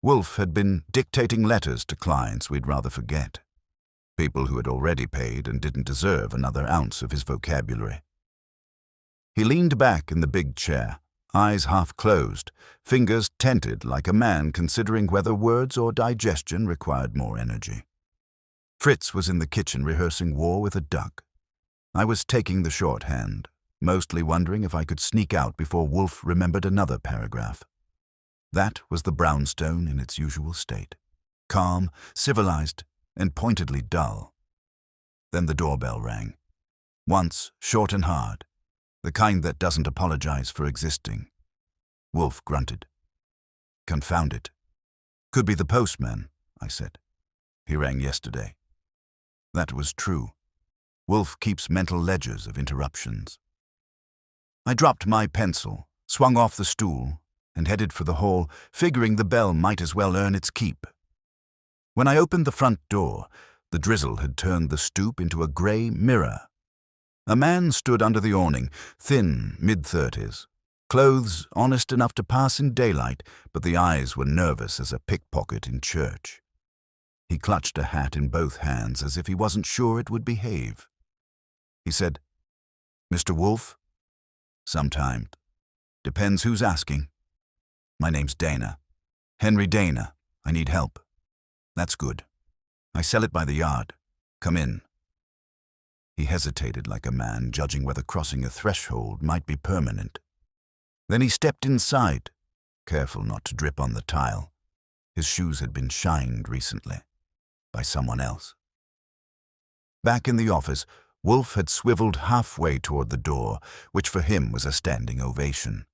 Wolfe had been dictating letters to clients we'd rather forget. People who had already paid and didn't deserve another ounce of his vocabulary. He leaned back in the big chair, eyes half closed, fingers tented like a man considering whether words or digestion required more energy. Fritz was in the kitchen rehearsing War with a Duck. I was taking the shorthand, mostly wondering if I could sneak out before Wolfe remembered another paragraph. That was the brownstone in its usual state, calm, civilized, and pointedly dull. Then the doorbell rang. Once, short and hard, the kind that doesn't apologize for existing. Wolfe grunted. Confound it. Could be the postman, I said. He rang yesterday. That was true. Wolfe keeps mental ledgers of interruptions. I dropped my pencil, swung off the stool, and headed for the hall, figuring the bell might as well earn its keep. When I opened the front door, the drizzle had turned the stoop into a grey mirror. A man stood under the awning, thin, mid-30s. Clothes honest enough to pass in daylight, but the eyes were nervous as a pickpocket in church. He clutched a hat in both hands as if he wasn't sure it would behave. He said, "Mr. Wolfe?" "Sometime. Depends who's asking." "My name's Dana. Henry Dana. I need help." "That's good. I sell it by the yard. Come in." He hesitated like a man judging whether crossing a threshold might be permanent. Then he stepped inside, careful not to drip on the tile. His shoes had been shined recently, by someone else. Back in the office, Wolfe had swiveled halfway toward the door, which for him was a standing ovation.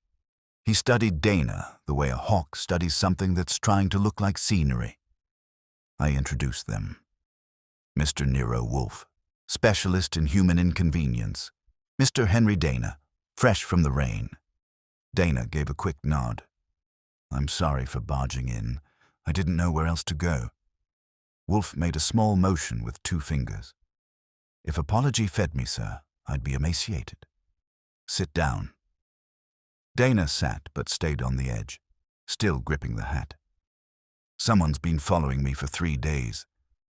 He studied Dana the way a hawk studies something that's trying to look like scenery. I introduced them. Mr. Nero Wolfe, specialist in human inconvenience. Mr. Henry Dana, fresh from the rain. Dana gave a quick nod. "I'm sorry for barging in. I didn't know where else to go." Wolfe made a small motion with 2 fingers. "If apology fed me, sir, I'd be emaciated. Sit down." Dana sat but stayed on the edge, still gripping the hat. "Someone's been following me for 3 days.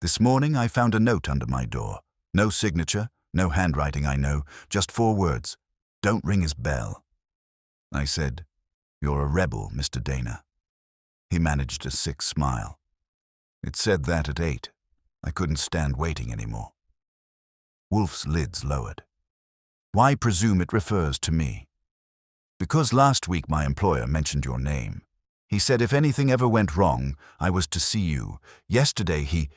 This morning I found a note under my door. No signature, no handwriting I know, just 4 words. Don't ring his bell." I said, "You're a rebel, Mr. Dana." He managed a sick smile. "It said that at 8. I couldn't stand waiting anymore." Wolfe's lids lowered. "Why presume it refers to me?" "Because last week my employer mentioned your name. He said if anything ever went wrong, I was to see you. Yesterday he—"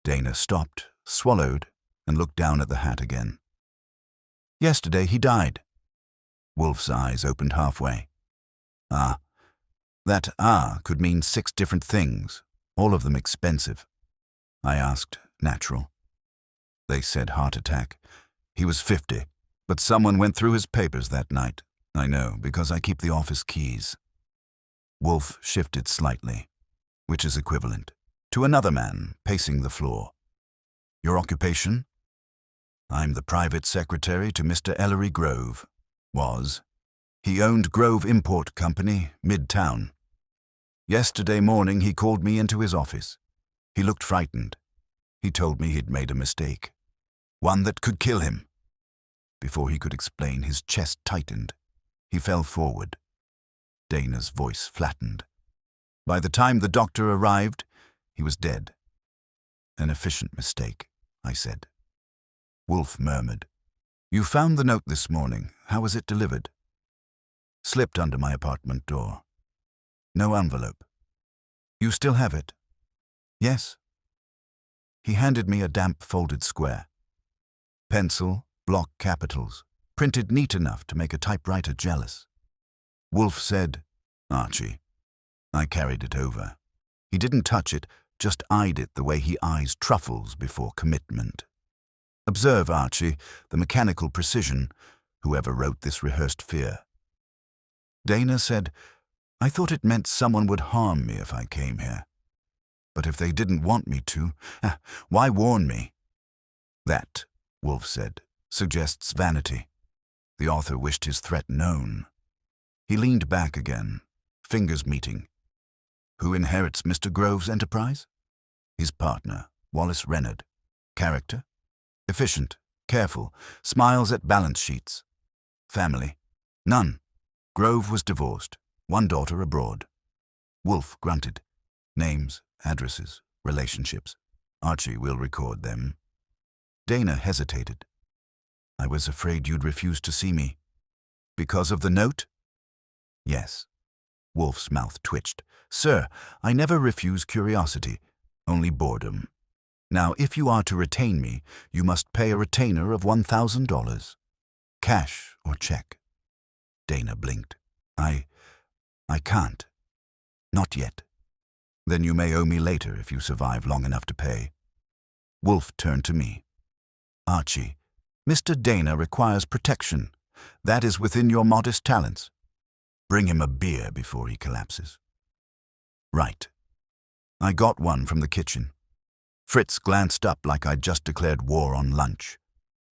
Dana stopped, swallowed, and looked down at the hat again. "Yesterday he died." Wolfe's eyes opened halfway. "Ah." That could mean 6 different things, all of them expensive. I asked, natural. They said heart attack. He was 50, but someone went through his papers that night. I know, because I keep the office keys. Wolfe shifted slightly, which is equivalent, to another man pacing the floor. "Your occupation?" "I'm the private secretary to Mr. Ellery Grove." Was. He owned Grove Import Company, Midtown. Yesterday morning he called me into his office. He looked frightened. He told me he'd made a mistake. One that could kill him. Before he could explain, his chest tightened. He fell forward. Dana's voice flattened. By the time the doctor arrived, he was dead. "An efficient mistake," I said. Wolfe murmured. "You found the note this morning. How was it delivered?" "Slipped under my apartment door. No envelope." "You still have it?" "Yes." He handed me a damp folded square. Pencil, block capitals, printed neat enough to make a typewriter jealous. Wolfe said, "Archie." I carried it over. He didn't touch it, just eyed it the way he eyes truffles before commitment. Observe, Archie, the mechanical precision, whoever wrote this rehearsed fear. Dana said, "I thought it meant someone would harm me if I came here. But if they didn't want me to, why warn me?" "That," Wolfe said, "suggests vanity. The author wished his threat known." He leaned back again, fingers meeting. Who inherits Mr. Grove's enterprise? His partner, Wallace Reynard. Character? Efficient, careful, smiles at balance sheets. Family? None. Grove was divorced, one daughter abroad. Wolfe grunted. Names, addresses, relationships. Archie will record them. Dana hesitated. I was afraid you'd refuse to see me. Because of the note? Yes. Wolfe's mouth twitched. Sir, I never refuse curiosity, only boredom. Now, if you are to retain me, you must pay a retainer of $1,000. Cash or check. Dana blinked. I can't. Not yet. Then you may owe me later if you survive long enough to pay. Wolfe turned to me. Archie, Mr. Dana requires protection. That is within your modest talents. Bring him a beer before he collapses. Right. I got one from the kitchen. Fritz glanced up like I'd just declared war on lunch.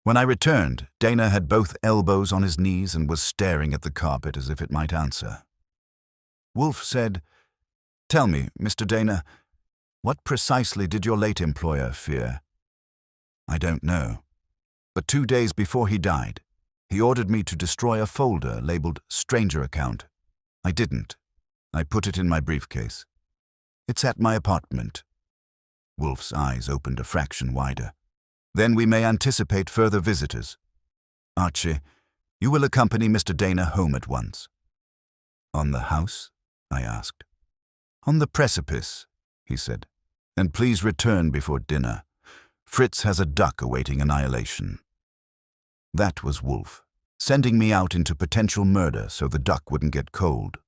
When I returned, Dana had both elbows on his knees and was staring at the carpet as if it might answer. Wolfe said, Tell me, Mr. Dana, what precisely did your late employer fear? I don't know. But 2 days before he died, he ordered me to destroy a folder labeled Stranger Account. I didn't. I put it in my briefcase. It's at my apartment. Wolfe's eyes opened a fraction wider. Then we may anticipate further visitors. Archie, you will accompany Mr. Dana home at once. On the house? I asked. On the precipice, he said. And please return before dinner. Fritz has a duck awaiting annihilation. That was Wolfe, sending me out into potential murder so the duck wouldn't get cold.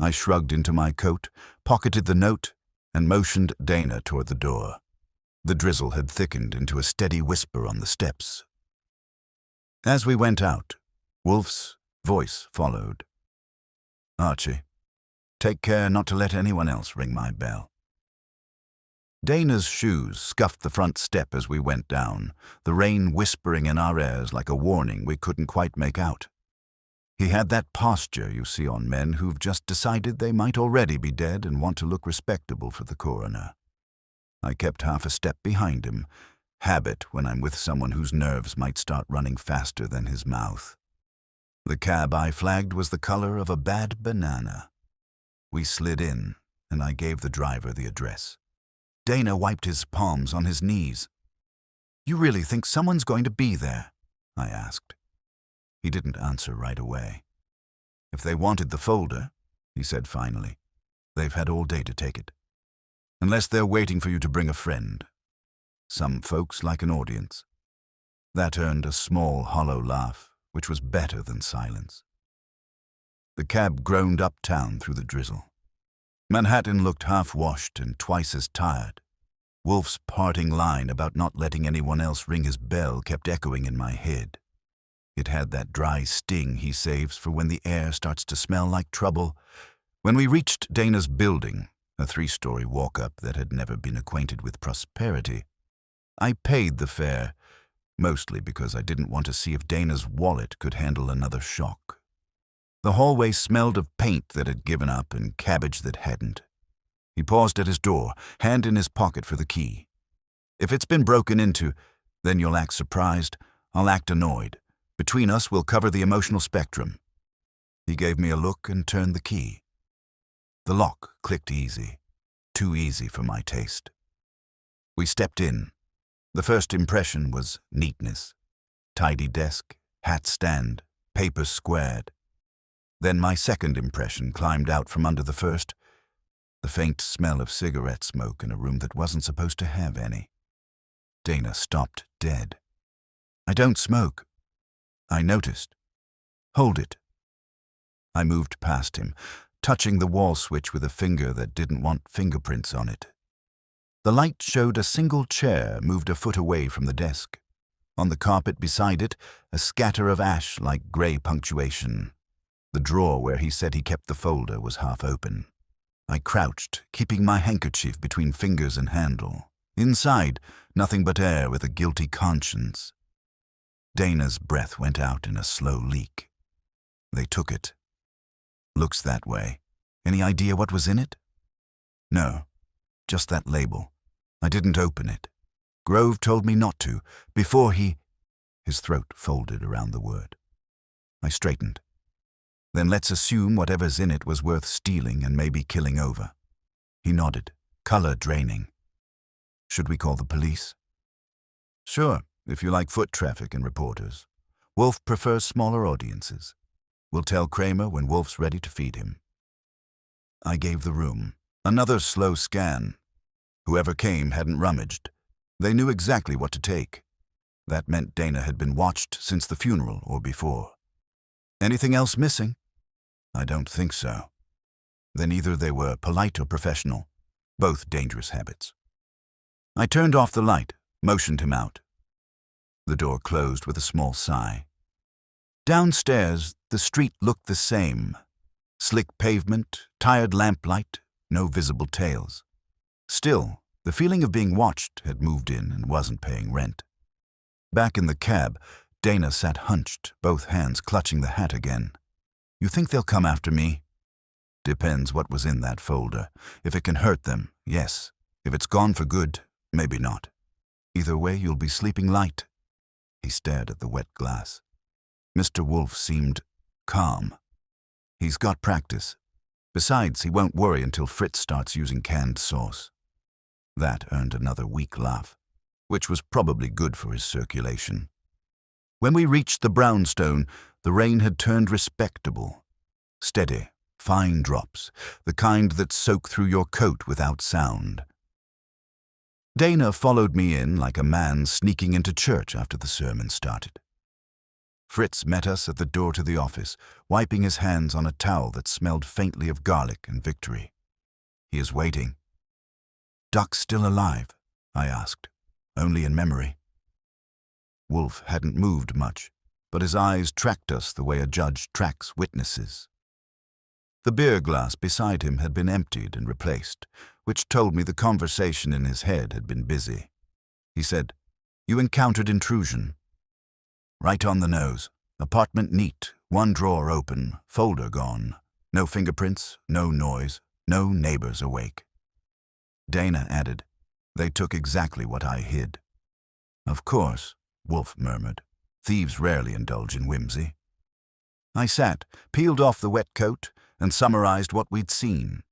I shrugged into my coat, pocketed the note, and motioned Dana toward the door. The drizzle had thickened into a steady whisper on the steps. As we went out, Wolfe's voice followed. Archie, take care not to let anyone else ring my bell. Dana's shoes scuffed the front step as we went down, the rain whispering in our ears like a warning we couldn't quite make out. He had that posture you see on men who've just decided they might already be dead and want to look respectable for the coroner. I kept half a step behind him, habit when I'm with someone whose nerves might start running faster than his mouth. The cab I flagged was the color of a bad banana. We slid in, and I gave the driver the address. Dana wiped his palms on his knees. You really think someone's going to be there? I asked. He didn't answer right away. If they wanted the folder, he said finally, they've had all day to take it. Unless they're waiting for you to bring a friend. Some folks like an audience. That earned a small, hollow laugh, which was better than silence. The cab groaned uptown through the drizzle. Manhattan looked half-washed and twice as tired. Wolfe's parting line about not letting anyone else ring his bell kept echoing in my head. It had that dry sting he saves for when the air starts to smell like trouble. When we reached Dana's building, a 3-story walk-up that had never been acquainted with prosperity, I paid the fare, mostly because I didn't want to see if Dana's wallet could handle another shock. The hallway smelled of paint that had given up and cabbage that hadn't. He paused at his door, hand in his pocket for the key. If it's been broken into, then you'll act surprised, I'll act annoyed. Between us, we'll cover the emotional spectrum. He gave me a look and turned the key. The lock clicked easy, too easy for my taste. We stepped in. The first impression was neatness. Tidy desk, hat stand, papers squared. Then my second impression climbed out from under the first, the faint smell of cigarette smoke in a room that wasn't supposed to have any. Dana stopped dead. I don't smoke. I noticed. Hold it. I moved past him, touching the wall switch with a finger that didn't want fingerprints on it. The light showed a single chair moved a foot away from the desk. On the carpet beside it, a scatter of ash like gray punctuation. The drawer where he said he kept the folder was half open. I crouched, keeping my handkerchief between fingers and handle. Inside, nothing but air with a guilty conscience. Dana's breath went out in a slow leak. They took it. Looks that way. Any idea what was in it? No, just that label. I didn't open it. Grove told me not to, before he... His throat folded around the word. I straightened. Then let's assume whatever's in it was worth stealing and maybe killing over. He nodded, color draining. Should we call the police? Sure, if you like foot traffic and reporters. Wolfe prefers smaller audiences. We'll tell Kramer when Wolfe's ready to feed him. I gave the room. Another slow scan. Whoever came hadn't rummaged. They knew exactly what to take. That meant Dana had been watched since the funeral or before. Anything else missing? I don't think so. Then either they were polite or professional, both dangerous habits. I turned off the light, motioned him out. The door closed with a small sigh. Downstairs, the street looked the same. Slick pavement, tired lamplight, no visible tails. Still, the feeling of being watched had moved in and wasn't paying rent. Back in the cab, Dana sat hunched, both hands clutching the hat again. You think they'll come after me? Depends what was in that folder. If it can hurt them, yes. If it's gone for good, maybe not. Either way, you'll be sleeping light. He stared at the wet glass. Mr. Wolfe seemed calm. He's got practice. Besides, he won't worry until Fritz starts using canned sauce. That earned another weak laugh, which was probably good for his circulation. When we reached the brownstone, the rain had turned respectable. Steady, fine drops, the kind that soak through your coat without sound. Dana followed me in like a man sneaking into church after the sermon started. Fritz met us at the door to the office, wiping his hands on a towel that smelled faintly of garlic and victory. He is waiting. Duck's still alive? I asked. Only in memory. Wolfe hadn't moved much, but his eyes tracked us the way a judge tracks witnesses. The beer glass beside him had been emptied and replaced, which told me the conversation in his head had been busy. He said, "You encountered intrusion." Right on the nose. Apartment neat, one drawer open, folder gone. No fingerprints, no noise, no neighbors awake. Dana added, "They took exactly what I hid." Of course, Wolfe murmured. Thieves rarely indulge in whimsy. I sat, peeled off the wet coat, and summarized what we'd seen.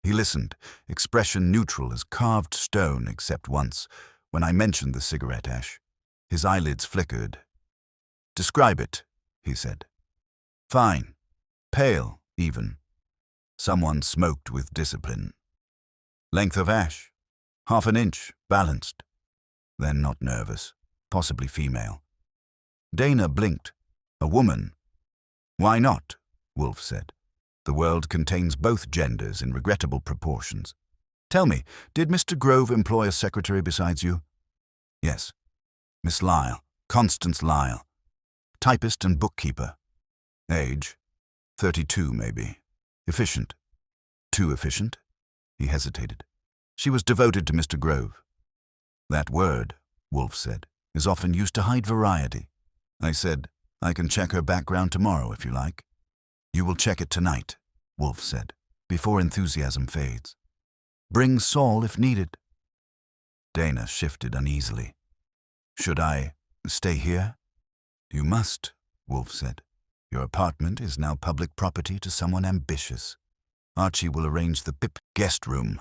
He listened, expression neutral as carved stone except once, when I mentioned the cigarette ash. His eyelids flickered. "Describe it," he said. "Fine. Pale, even. Someone smoked with discipline. Length of ash? 1/2 inch, balanced. Then not nervous, possibly female." Dana blinked. "A woman?" "Why not?" Wolfe said. "The world contains both genders in regrettable proportions. Tell me, did Mr. Grove employ a secretary besides you?" "Yes. Miss Lyle, Constance Lyle. Typist and bookkeeper. Age? 32, maybe. Efficient? Too efficient?" He hesitated. "She was devoted to Mr. Grove." "That word," Wolfe said, "is often used to hide variety." I said, "I can check her background tomorrow if you like." "You will check it tonight," Wolfe said, before enthusiasm fades. "Bring Saul if needed." Dana shifted uneasily. "Should I stay here?" "You must," Wolfe said. "Your apartment is now public property to someone ambitious. Archie will arrange the PIP guest room.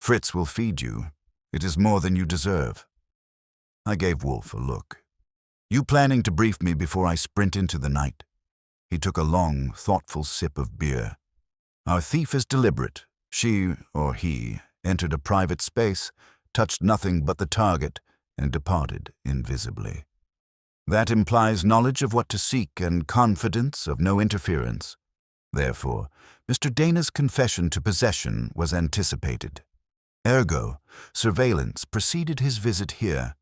Fritz will feed you. It is more than you deserve." I gave Wolfe a look. "You planning to brief me before I sprint into the night?" He took a long, thoughtful sip of beer. "Our thief is deliberate. She, or he, entered a private space, touched nothing but the target, and departed invisibly. That implies knowledge of what to seek and confidence of no interference. Therefore, Mr. Dana's confession to possession was anticipated. Ergo, surveillance preceded his visit here.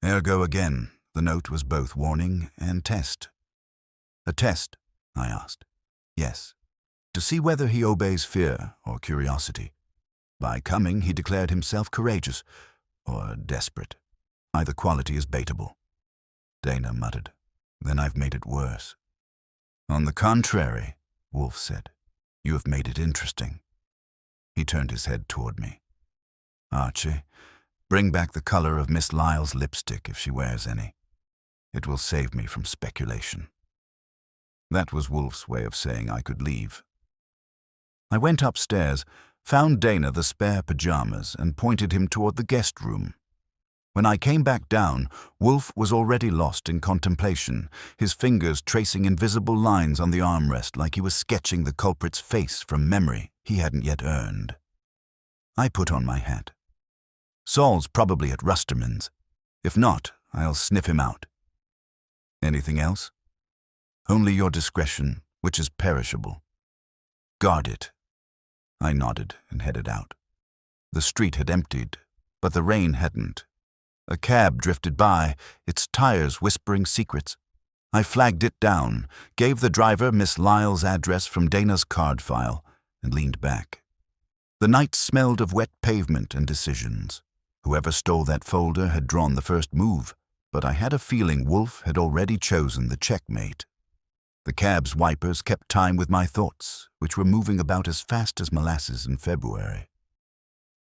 Ergo again, the note was both warning and test." "A test?" I asked. "Yes. To see whether he obeys fear or curiosity. By coming, he declared himself courageous or desperate. Either quality is baitable." Dana muttered. "Then I've made it worse." "On the contrary," Wolfe said, "you have made it interesting." He turned his head toward me. Archie, bring back the color of Miss Lyle's lipstick if she wears any. It will save me from speculation. That was Wolfe's way of saying I could leave. I went upstairs, found Dana the spare pajamas, and pointed him toward the guest room. When I came back down, Wolfe was already lost in contemplation, his fingers tracing invisible lines on the armrest like he was sketching the culprit's face from memory he hadn't yet earned. I put on my hat. Saul's probably at Rusterman's. If not, I'll sniff him out. Anything else? Only your discretion, which is perishable. Guard it. I nodded and headed out. The street had emptied, but the rain hadn't. A cab drifted by, its tires whispering secrets. I flagged it down, gave the driver Miss Lyle's address from Dana's card file, and leaned back. The night smelled of wet pavement and decisions. Whoever stole that folder had drawn the first move, but I had a feeling Wolfe had already chosen the checkmate. The cab's wipers kept time with my thoughts, which were moving about as fast as molasses in February.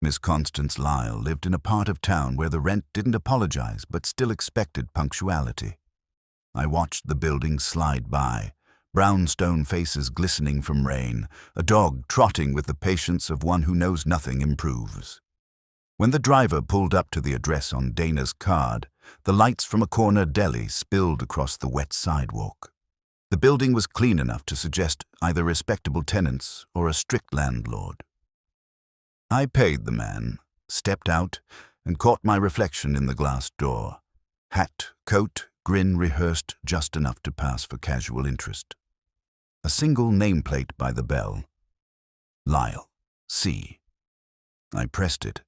Miss Constance Lyle lived in a part of town where the rent didn't apologize but still expected punctuality. I watched the buildings slide by, brownstone faces glistening from rain, a dog trotting with the patience of one who knows nothing improves. When the driver pulled up to the address on Dana's card, the lights from a corner deli spilled across the wet sidewalk. The building was clean enough to suggest either respectable tenants or a strict landlord. I paid the man, stepped out, and caught my reflection in the glass door. Hat, coat, grin rehearsed just enough to pass for casual interest. A single nameplate by the bell. Lyle, C. I pressed it.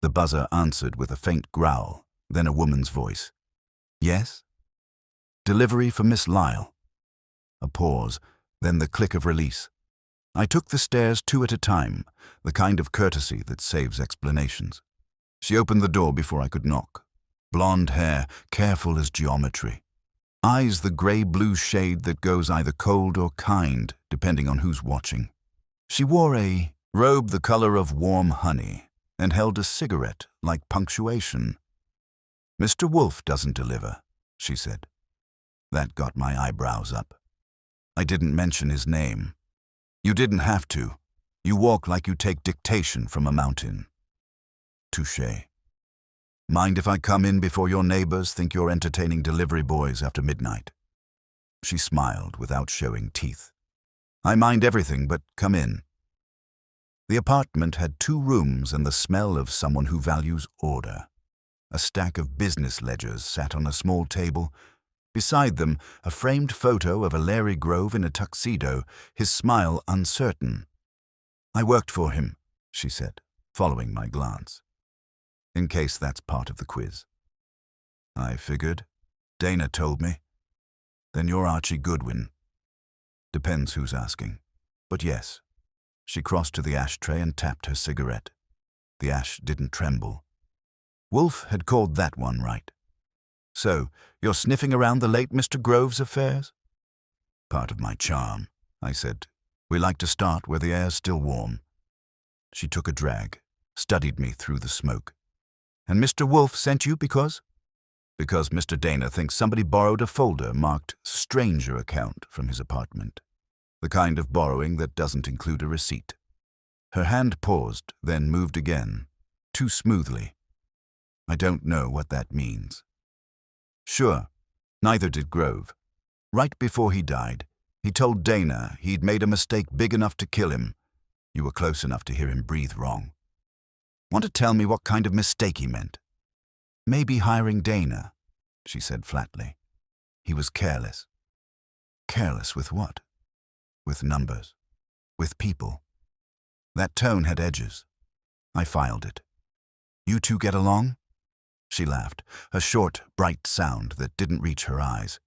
The buzzer answered with a faint growl, then a woman's voice. Yes? Delivery for Miss Lyle. A pause, then the click of release. I took the stairs 2 at a time, the kind of courtesy that saves explanations. She opened the door before I could knock. Blonde hair, careful as geometry. Eyes the grey-blue shade that goes either cold or kind, depending on who's watching. She wore a robe the color of warm honey and held a cigarette like punctuation. "Mr. Wolfe doesn't deliver," she said. That got my eyebrows up. I didn't mention his name. You didn't have to. You walk like you take dictation from a mountain. Touché. Mind if I come in before your neighbors think you're entertaining delivery boys after midnight? She smiled without showing teeth. I mind everything, but come in. The apartment had 2 rooms and the smell of someone who values order. A stack of business ledgers sat on a small table. Beside them, a framed photo of a Larry Grove in a tuxedo, his smile uncertain. I worked for him, she said, following my glance. In case that's part of the quiz. I figured. Dana told me. Then you're Archie Goodwin. Depends who's asking. But yes. She crossed to the ashtray and tapped her cigarette. The ash didn't tremble. Wolfe had called that one right. So, you're sniffing around the late Mr. Grove's affairs? Part of my charm, I said. We like to start where the air's still warm. She took a drag, studied me through the smoke. And Mr. Wolfe sent you because? Because Mr. Dana thinks somebody borrowed a folder marked stranger account from his apartment. The kind of borrowing that doesn't include a receipt. Her hand paused, then moved again, too smoothly. I don't know what that means. Sure, neither did Grove. Right before he died, he told Dana he'd made a mistake big enough to kill him. You were close enough to hear him breathe wrong. Want to tell me what kind of mistake he meant? Maybe hiring Dana, she said flatly. He was careless. Careless with what? With numbers. With people. That tone had edges. I filed it. You 2 get along? She laughed, a short, bright sound that didn't reach her eyes.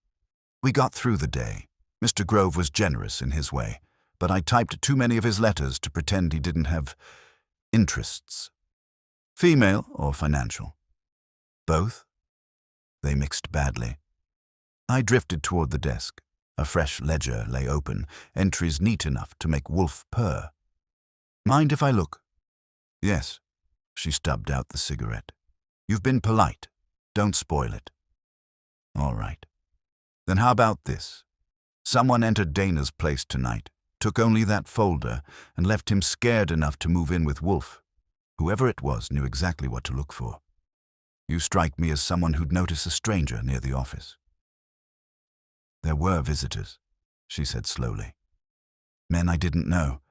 We got through the day. Mr. Grove was generous in his way, but I typed too many of his letters to pretend he didn't have interests. Female or financial? Both? They mixed badly. I drifted toward the desk. A fresh ledger lay open, entries neat enough to make Wolfe purr. Mind if I look? Yes. She stubbed out the cigarette. You've been polite. Don't spoil it. All right. Then how about this? Someone entered Dana's place tonight, took only that folder, and left him scared enough to move in with Wolfe. Whoever it was knew exactly what to look for. You strike me as someone who'd notice a stranger near the office. There were visitors, she said slowly. Men I didn't know.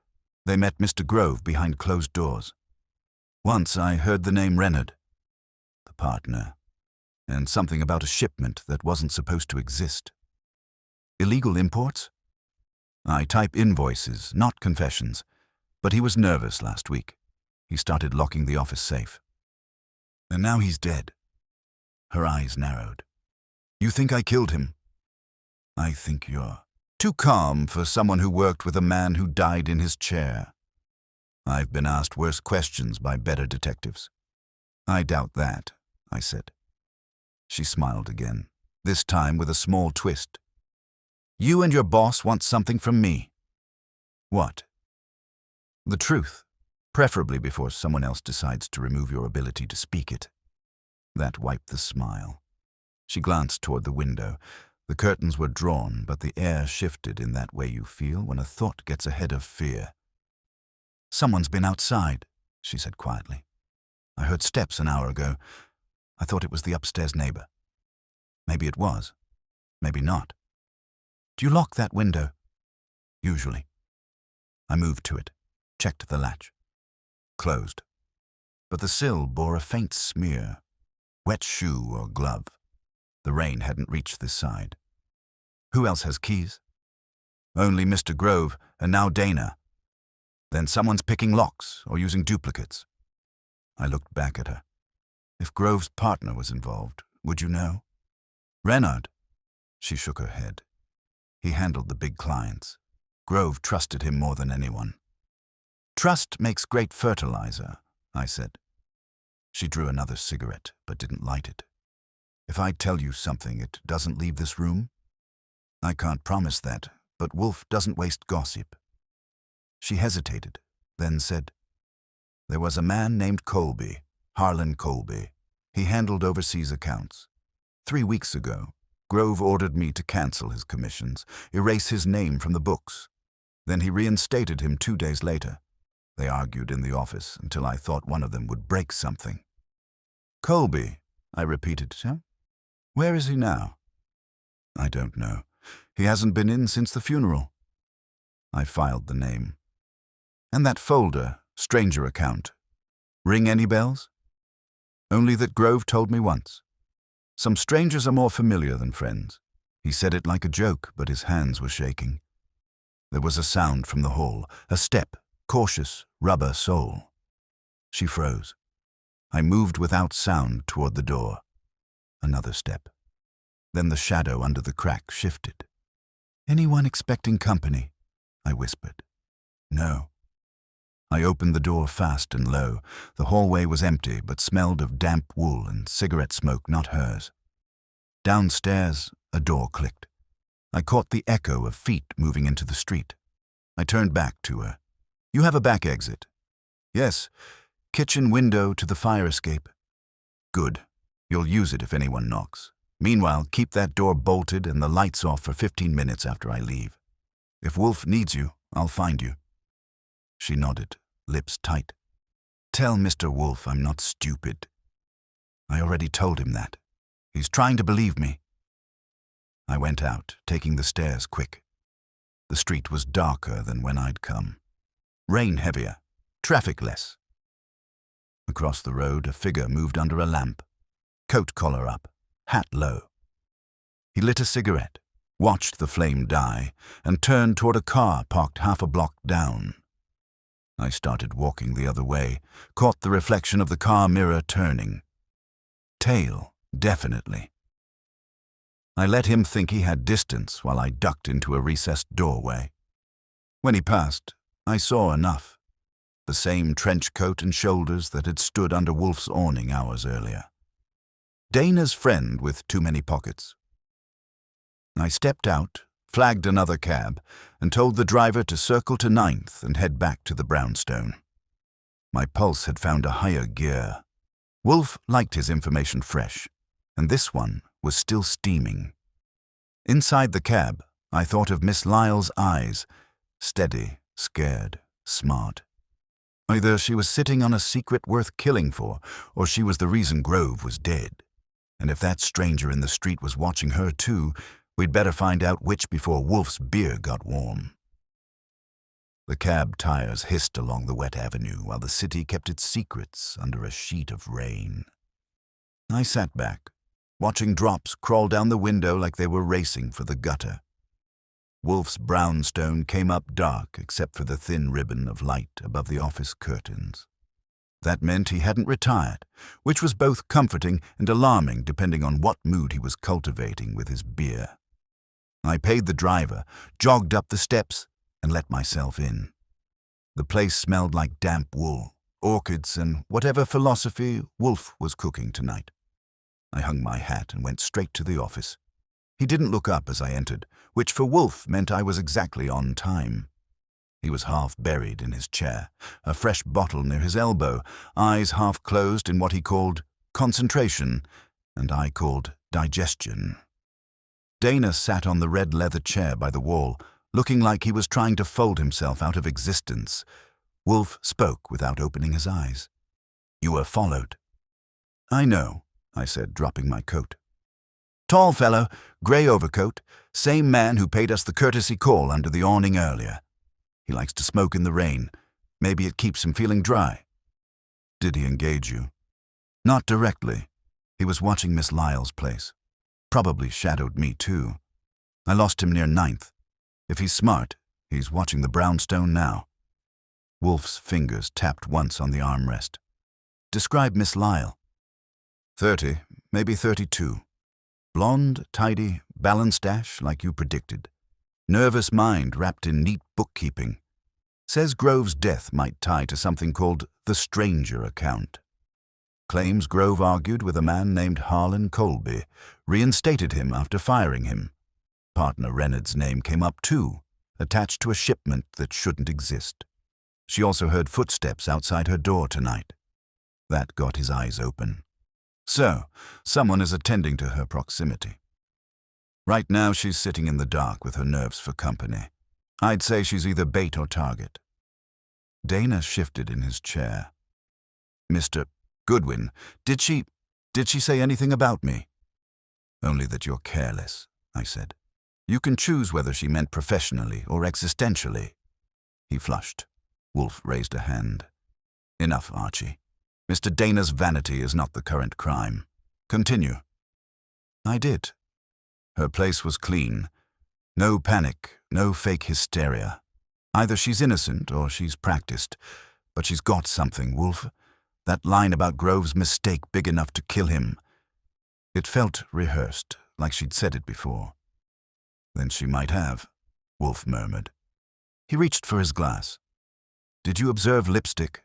They met Mr. Grove behind closed doors. Once I heard the name Reynard, the partner, and something about a shipment that wasn't supposed to exist. Illegal imports? I type invoices, not confessions, but he was nervous last week. He started locking the office safe. And now he's dead. Her eyes narrowed. You think I killed him? I think you're too calm for someone who worked with a man who died in his chair. I've been asked worse questions by better detectives. I doubt that, I said. She smiled again, this time with a small twist. You and your boss want something from me. What? The truth, preferably before someone else decides to remove your ability to speak it. That wiped the smile. She glanced toward the window. The curtains were drawn, but the air shifted in that way you feel when a thought gets ahead of fear. Someone's been outside, she said quietly. I heard steps an hour ago. I thought it was the upstairs neighbor. Maybe it was. Maybe not. Do you lock that window? Usually. I moved to it, checked the latch. Closed. But the sill bore a faint smear. Wet shoe or glove. The rain hadn't reached this side. Who else has keys? Only Mr. Grove, and now Dana. Then someone's picking locks or using duplicates. I looked back at her. If Grove's partner was involved, would you know? Reynard. She shook her head. He handled the big clients. Grove trusted him more than anyone. Trust makes great fertilizer, I said. She drew another cigarette, but didn't light it. If I tell you something, it doesn't leave this room? I can't promise that, but Wolfe doesn't waste gossip. She hesitated, then said, There was a man named Colby, Harlan Colby. He handled overseas accounts. 3 weeks ago, Grove ordered me to cancel his commissions, erase his name from the books. Then he reinstated him 2 days later. They argued in the office until I thought one of them would break something. Colby, I repeated. Huh? Where is he now? I don't know. He hasn't been in since the funeral. I filed the name. And that folder, stranger account. Ring any bells? Only that Grove told me once. Some strangers are more familiar than friends. He said it like a joke, but his hands were shaking. There was a sound from the hall, a step, cautious, rubber sole. She froze. I moved without sound toward the door. Another step. Then the shadow under the crack shifted. Anyone expecting company? I whispered. No. I opened the door fast and low. The hallway was empty, but smelled of damp wool and cigarette smoke, not hers. Downstairs, a door clicked. I caught the echo of feet moving into the street. I turned back to her. You have a back exit? Yes. Kitchen window to the fire escape. Good. You'll use it if anyone knocks. Meanwhile, keep that door bolted and the lights off for 15 minutes after I leave. If Wolfe needs you, I'll find you. She nodded, lips tight. Tell Mr. Wolfe I'm not stupid. I already told him that. He's trying to believe me. I went out, taking the stairs quick. The street was darker than when I'd come. Rain heavier, traffic less. Across the road, a figure moved under a lamp, coat collar up, hat low. He lit a cigarette, watched the flame die, and turned toward a car parked half a block down. I started walking the other way, caught the reflection of the car mirror turning. Tail, definitely. I let him think he had distance while I ducked into a recessed doorway. When he passed, I saw enough. The same trench coat and shoulders that had stood under Wolfe's awning hours earlier. Dana's friend with too many pockets. I stepped out, flagged another cab, and told the driver to circle to 9th and head back to the brownstone. My pulse had found a higher gear. Wolfe liked his information fresh, and this one was still steaming. Inside the cab, I thought of Miss Lyle's eyes, steady, scared, smart. Either she was sitting on a secret worth killing for, or she was the reason Grove was dead. And if that stranger in the street was watching her too, we'd better find out which before Wolfe's beer got warm. The cab tires hissed along the wet avenue while the city kept its secrets under a sheet of rain. I sat back, watching drops crawl down the window like they were racing for the gutter. Wolfe's brownstone came up dark except for the thin ribbon of light above the office curtains. That meant he hadn't retired, which was both comforting and alarming depending on what mood he was cultivating with his beer. I paid the driver, jogged up the steps, and let myself in. The place smelled like damp wool, orchids, and whatever philosophy Wolfe was cooking tonight. I hung my hat and went straight to the office. He didn't look up as I entered, which for Wolfe meant I was exactly on time. He was half buried in his chair, a fresh bottle near his elbow, eyes half closed in what he called concentration, and I called digestion. Dana sat on the red leather chair by the wall, looking like he was trying to fold himself out of existence. Wolfe spoke without opening his eyes. "You were followed." "I know," I said, dropping my coat. "Tall fellow, grey overcoat, same man who paid us the courtesy call under the awning earlier. He likes to smoke in the rain. Maybe it keeps him feeling dry." "Did he engage you?" "Not directly. He was watching Miss Lyle's place. Probably shadowed me too. I lost him near 9th. If he's smart, he's watching the brownstone now." Wolfe's fingers tapped once on the armrest. "Describe Miss Lyle." 30, maybe 32. Blonde, tidy, balanced ash like you predicted. Nervous mind wrapped in neat bookkeeping. Says Grove's death might tie to something called the stranger account. Claims Grove argued with a man named Harlan Colby, reinstated him after firing him. Partner Reynard's name came up too, attached to a shipment that shouldn't exist. She also heard footsteps outside her door tonight. That got his eyes open. So, someone is attending to her proximity. Right now she's sitting in the dark with her nerves for company. I'd say she's either bait or target. Dana shifted in his chair. "Mr. Goodwin, did she say anything about me?" "Only that you're careless," I said. "You can choose whether she meant professionally or existentially." He flushed. Wolfe raised a hand. "Enough, Archie. Mr. Dana's vanity is not the current crime. Continue." I did. Her place was clean. No panic, no fake hysteria. Either she's innocent or she's practiced. But she's got something, Wolfe. That line about Grove's mistake big enough to kill him. It felt rehearsed, like she'd said it before. "Then she might have," Wolfe murmured. He reached for his glass. "Did you observe lipstick?"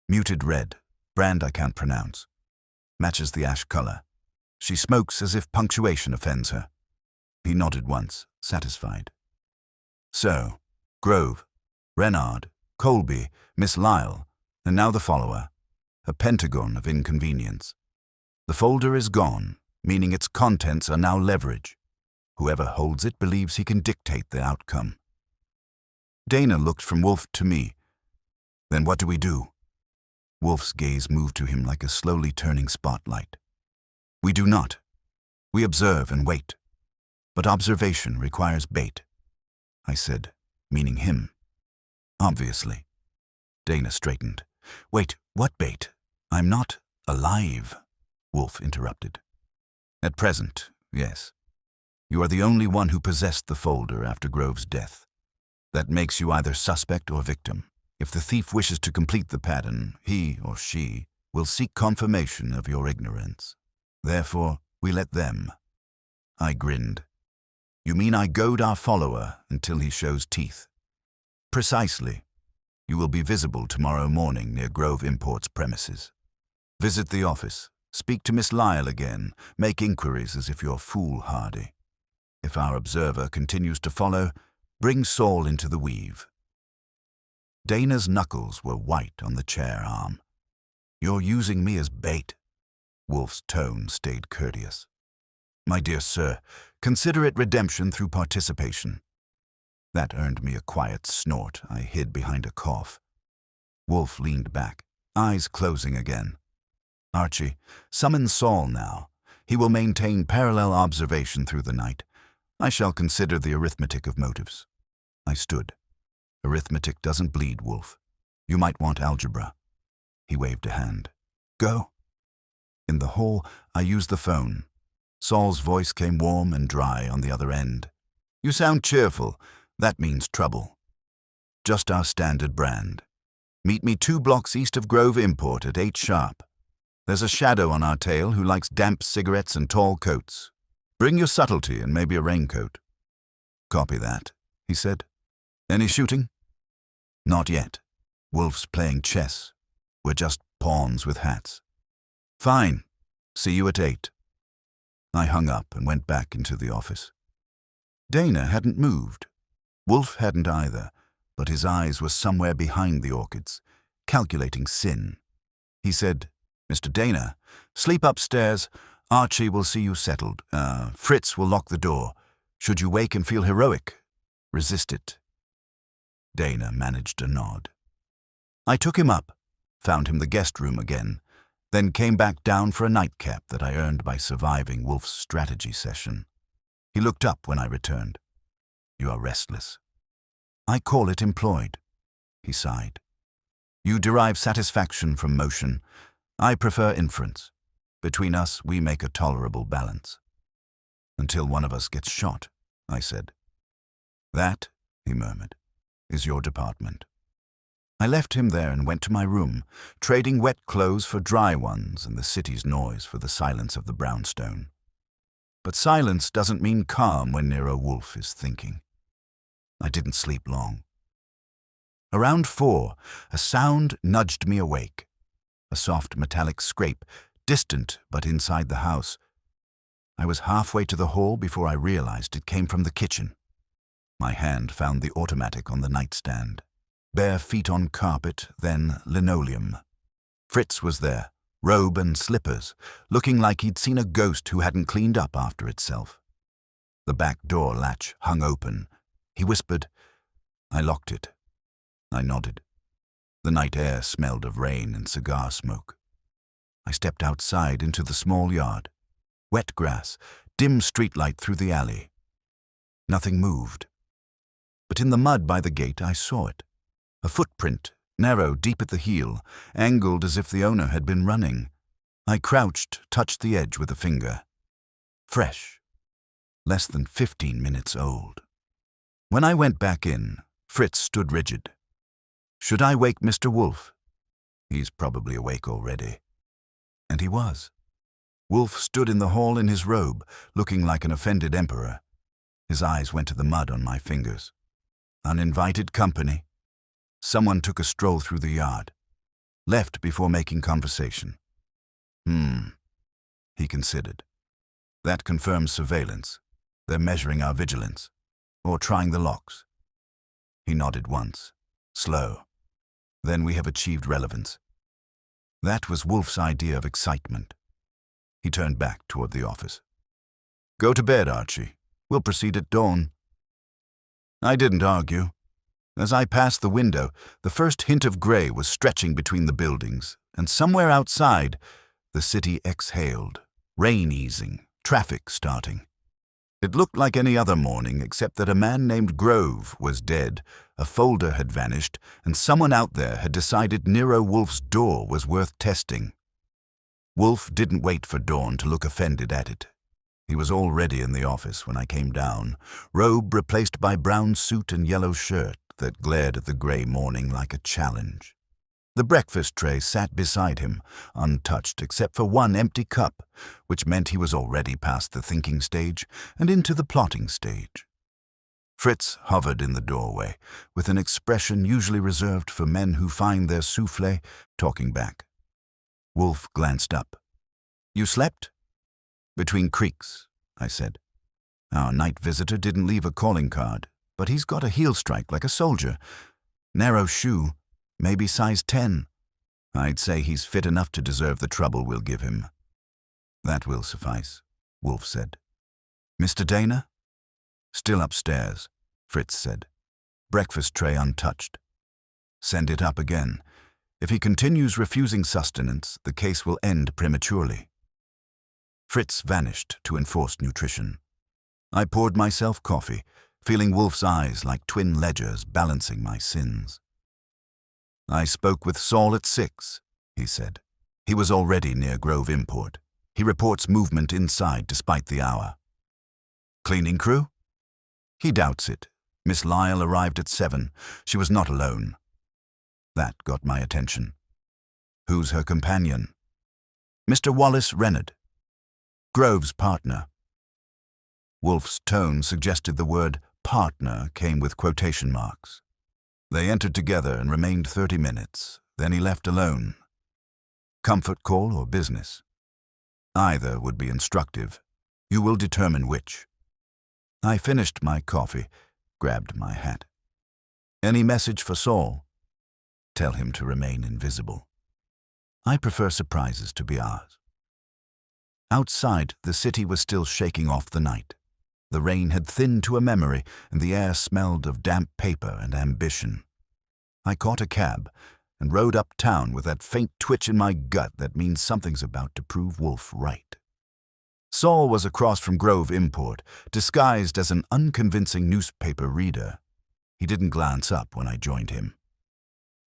"Muted red, brand I can't pronounce. Matches the ash color. She smokes as if punctuation offends her." He nodded once, satisfied. "So, Grove, Renard, Colby, Miss Lyle, and now the follower. A pentagon of inconvenience. The folder is gone, meaning its contents are now leverage. Whoever holds it believes he can dictate the outcome." Dana looked from Wolfe to me. "Then what do we do?" Wolfe's gaze moved to him like a slowly turning spotlight. "We do not. We observe and wait. But observation requires bait," I said, meaning him. "Obviously." Dana straightened. "Wait, what bait? I'm not alive," Wolfe interrupted. "At present, yes. You are the only one who possessed the folder after Grove's death. That makes you either suspect or victim. If the thief wishes to complete the pattern, he or she will seek confirmation of your ignorance. Therefore, we let them." I grinned. "You mean I goad our follower until he shows teeth?" "Precisely. You will be visible tomorrow morning near Grove Imports premises. Visit the office, speak to Miss Lyle again, make inquiries as if you're foolhardy. If our observer continues to follow, bring Saul into the weave. Dana's knuckles were white on the chair arm. "You're using me as bait." Wolfe's tone stayed courteous. "My dear sir, consider it redemption through participation." That earned me a quiet snort I hid behind a cough. Wolfe leaned back, eyes closing again. "Archie, summon Saul now. He will maintain parallel observation through the night. I shall consider the arithmetic of motives." I stood. "Arithmetic doesn't bleed, Wolfe. You might want algebra." He waved a hand. "Go." In the hall, I used the phone. Saul's voice came warm and dry on the other end. "You sound cheerful. That means trouble." "Just our standard brand. Meet me 2 blocks east of Grove Import at 8 sharp. There's a shadow on our tail who likes damp cigarettes and tall coats. Bring your subtlety and maybe a raincoat." "Copy that," he said. "Any shooting?" "Not yet. Wolfe's playing chess. We're just pawns with hats." "Fine. See you at 8. I hung up and went back into the office. Dana hadn't moved. Wolfe hadn't either, but his eyes were somewhere behind the orchids, calculating sin. He said, "Mr. Dana, sleep upstairs. Archie will see you settled. Fritz will lock the door. Should you wake and feel heroic, resist it." Dana managed a nod. I took him up, found him the guest room again, then came back down for a nightcap that I earned by surviving Wolfe's strategy session. He looked up when I returned. "You are restless." "I call it employed." He sighed. "You derive satisfaction from motion. I prefer inference. Between us, we make a tolerable balance." "Until one of us gets shot," I said. "That," he murmured, "is your department." I left him there and went to my room, trading wet clothes for dry ones and the city's noise for the silence of the brownstone. But silence doesn't mean calm when Nero Wolfe is thinking. I didn't sleep long. Around 4, a sound nudged me awake. A soft metallic scrape, distant but inside the house. I was halfway to the hall before I realized it came from the kitchen. My hand found the automatic on the nightstand. Bare feet on carpet, then linoleum. Fritz was there, robe and slippers, looking like he'd seen a ghost who hadn't cleaned up after itself. The back door latch hung open. He whispered. I locked it. I nodded. The night air smelled of rain and cigar smoke. I stepped outside into the small yard. Wet grass, dim streetlight through the alley. Nothing moved. But in the mud by the gate I saw it. A footprint, narrow, deep at the heel, angled as if the owner had been running. I crouched, touched the edge with a finger. Fresh. Less than 15 minutes old. When I went back in, Fritz stood rigid. Should I wake Mr. Wolfe? He's probably awake already. And he was. Wolfe stood in the hall in his robe, looking like an offended emperor. His eyes went to the mud on my fingers. Uninvited company. Someone took a stroll through the yard. Left before making conversation. He considered. That confirms surveillance. They're measuring our vigilance. Or trying the locks. He nodded once. Slow. Then we have achieved relevance. That was Wolfe's idea of excitement. He turned back toward the office. Go to bed, Archie. We'll proceed at dawn. I didn't argue. As I passed the window, the first hint of gray was stretching between the buildings, and somewhere outside, the city exhaled, rain easing, traffic starting. It looked like any other morning except that a man named Grove was dead, a folder had vanished, and someone out there had decided Nero Wolfe's door was worth testing. Wolfe didn't wait for dawn to look offended at it. He was already in the office when I came down, robe replaced by brown suit and yellow shirt that glared at the gray morning like a challenge. The breakfast tray sat beside him, untouched except for one empty cup, which meant he was already past the thinking stage and into the plotting stage. Fritz hovered in the doorway, with an expression usually reserved for men who find their souffle, talking back. Wolfe glanced up. You slept? Between creaks, I said. Our night visitor didn't leave a calling card, but he's got a heel strike like a soldier. Narrow shoe, maybe size 10. I'd say he's fit enough to deserve the trouble we'll give him. That will suffice, Wolfe said. Mr. Dana? Still upstairs, Fritz said. Breakfast tray untouched. Send it up again. If he continues refusing sustenance, the case will end prematurely. Fritz vanished to enforced nutrition. I poured myself coffee, feeling Wolfe's eyes like twin ledgers balancing my sins. I spoke with Saul at 6, he said. He was already near Grove Import. He reports movement inside despite the hour. Cleaning crew? He doubts it. Miss Lyle arrived at 7. She was not alone. That got my attention. Who's her companion? Mr. Wallace Reynard, Grove's partner. Wolfe's tone suggested the word partner came with quotation marks. They entered together and remained 30 minutes. Then he left alone. Comfort call or business? Either would be instructive. You will determine which. I finished my coffee, grabbed my hat. Any message for Saul? Tell him to remain invisible. I prefer surprises to be ours. Outside, the city was still shaking off the night. The rain had thinned to a memory, and the air smelled of damp paper and ambition. I caught a cab and rode uptown with that faint twitch in my gut that means something's about to prove Wolfe right. Saul was across from Grove Import, disguised as an unconvincing newspaper reader. He didn't glance up when I joined him.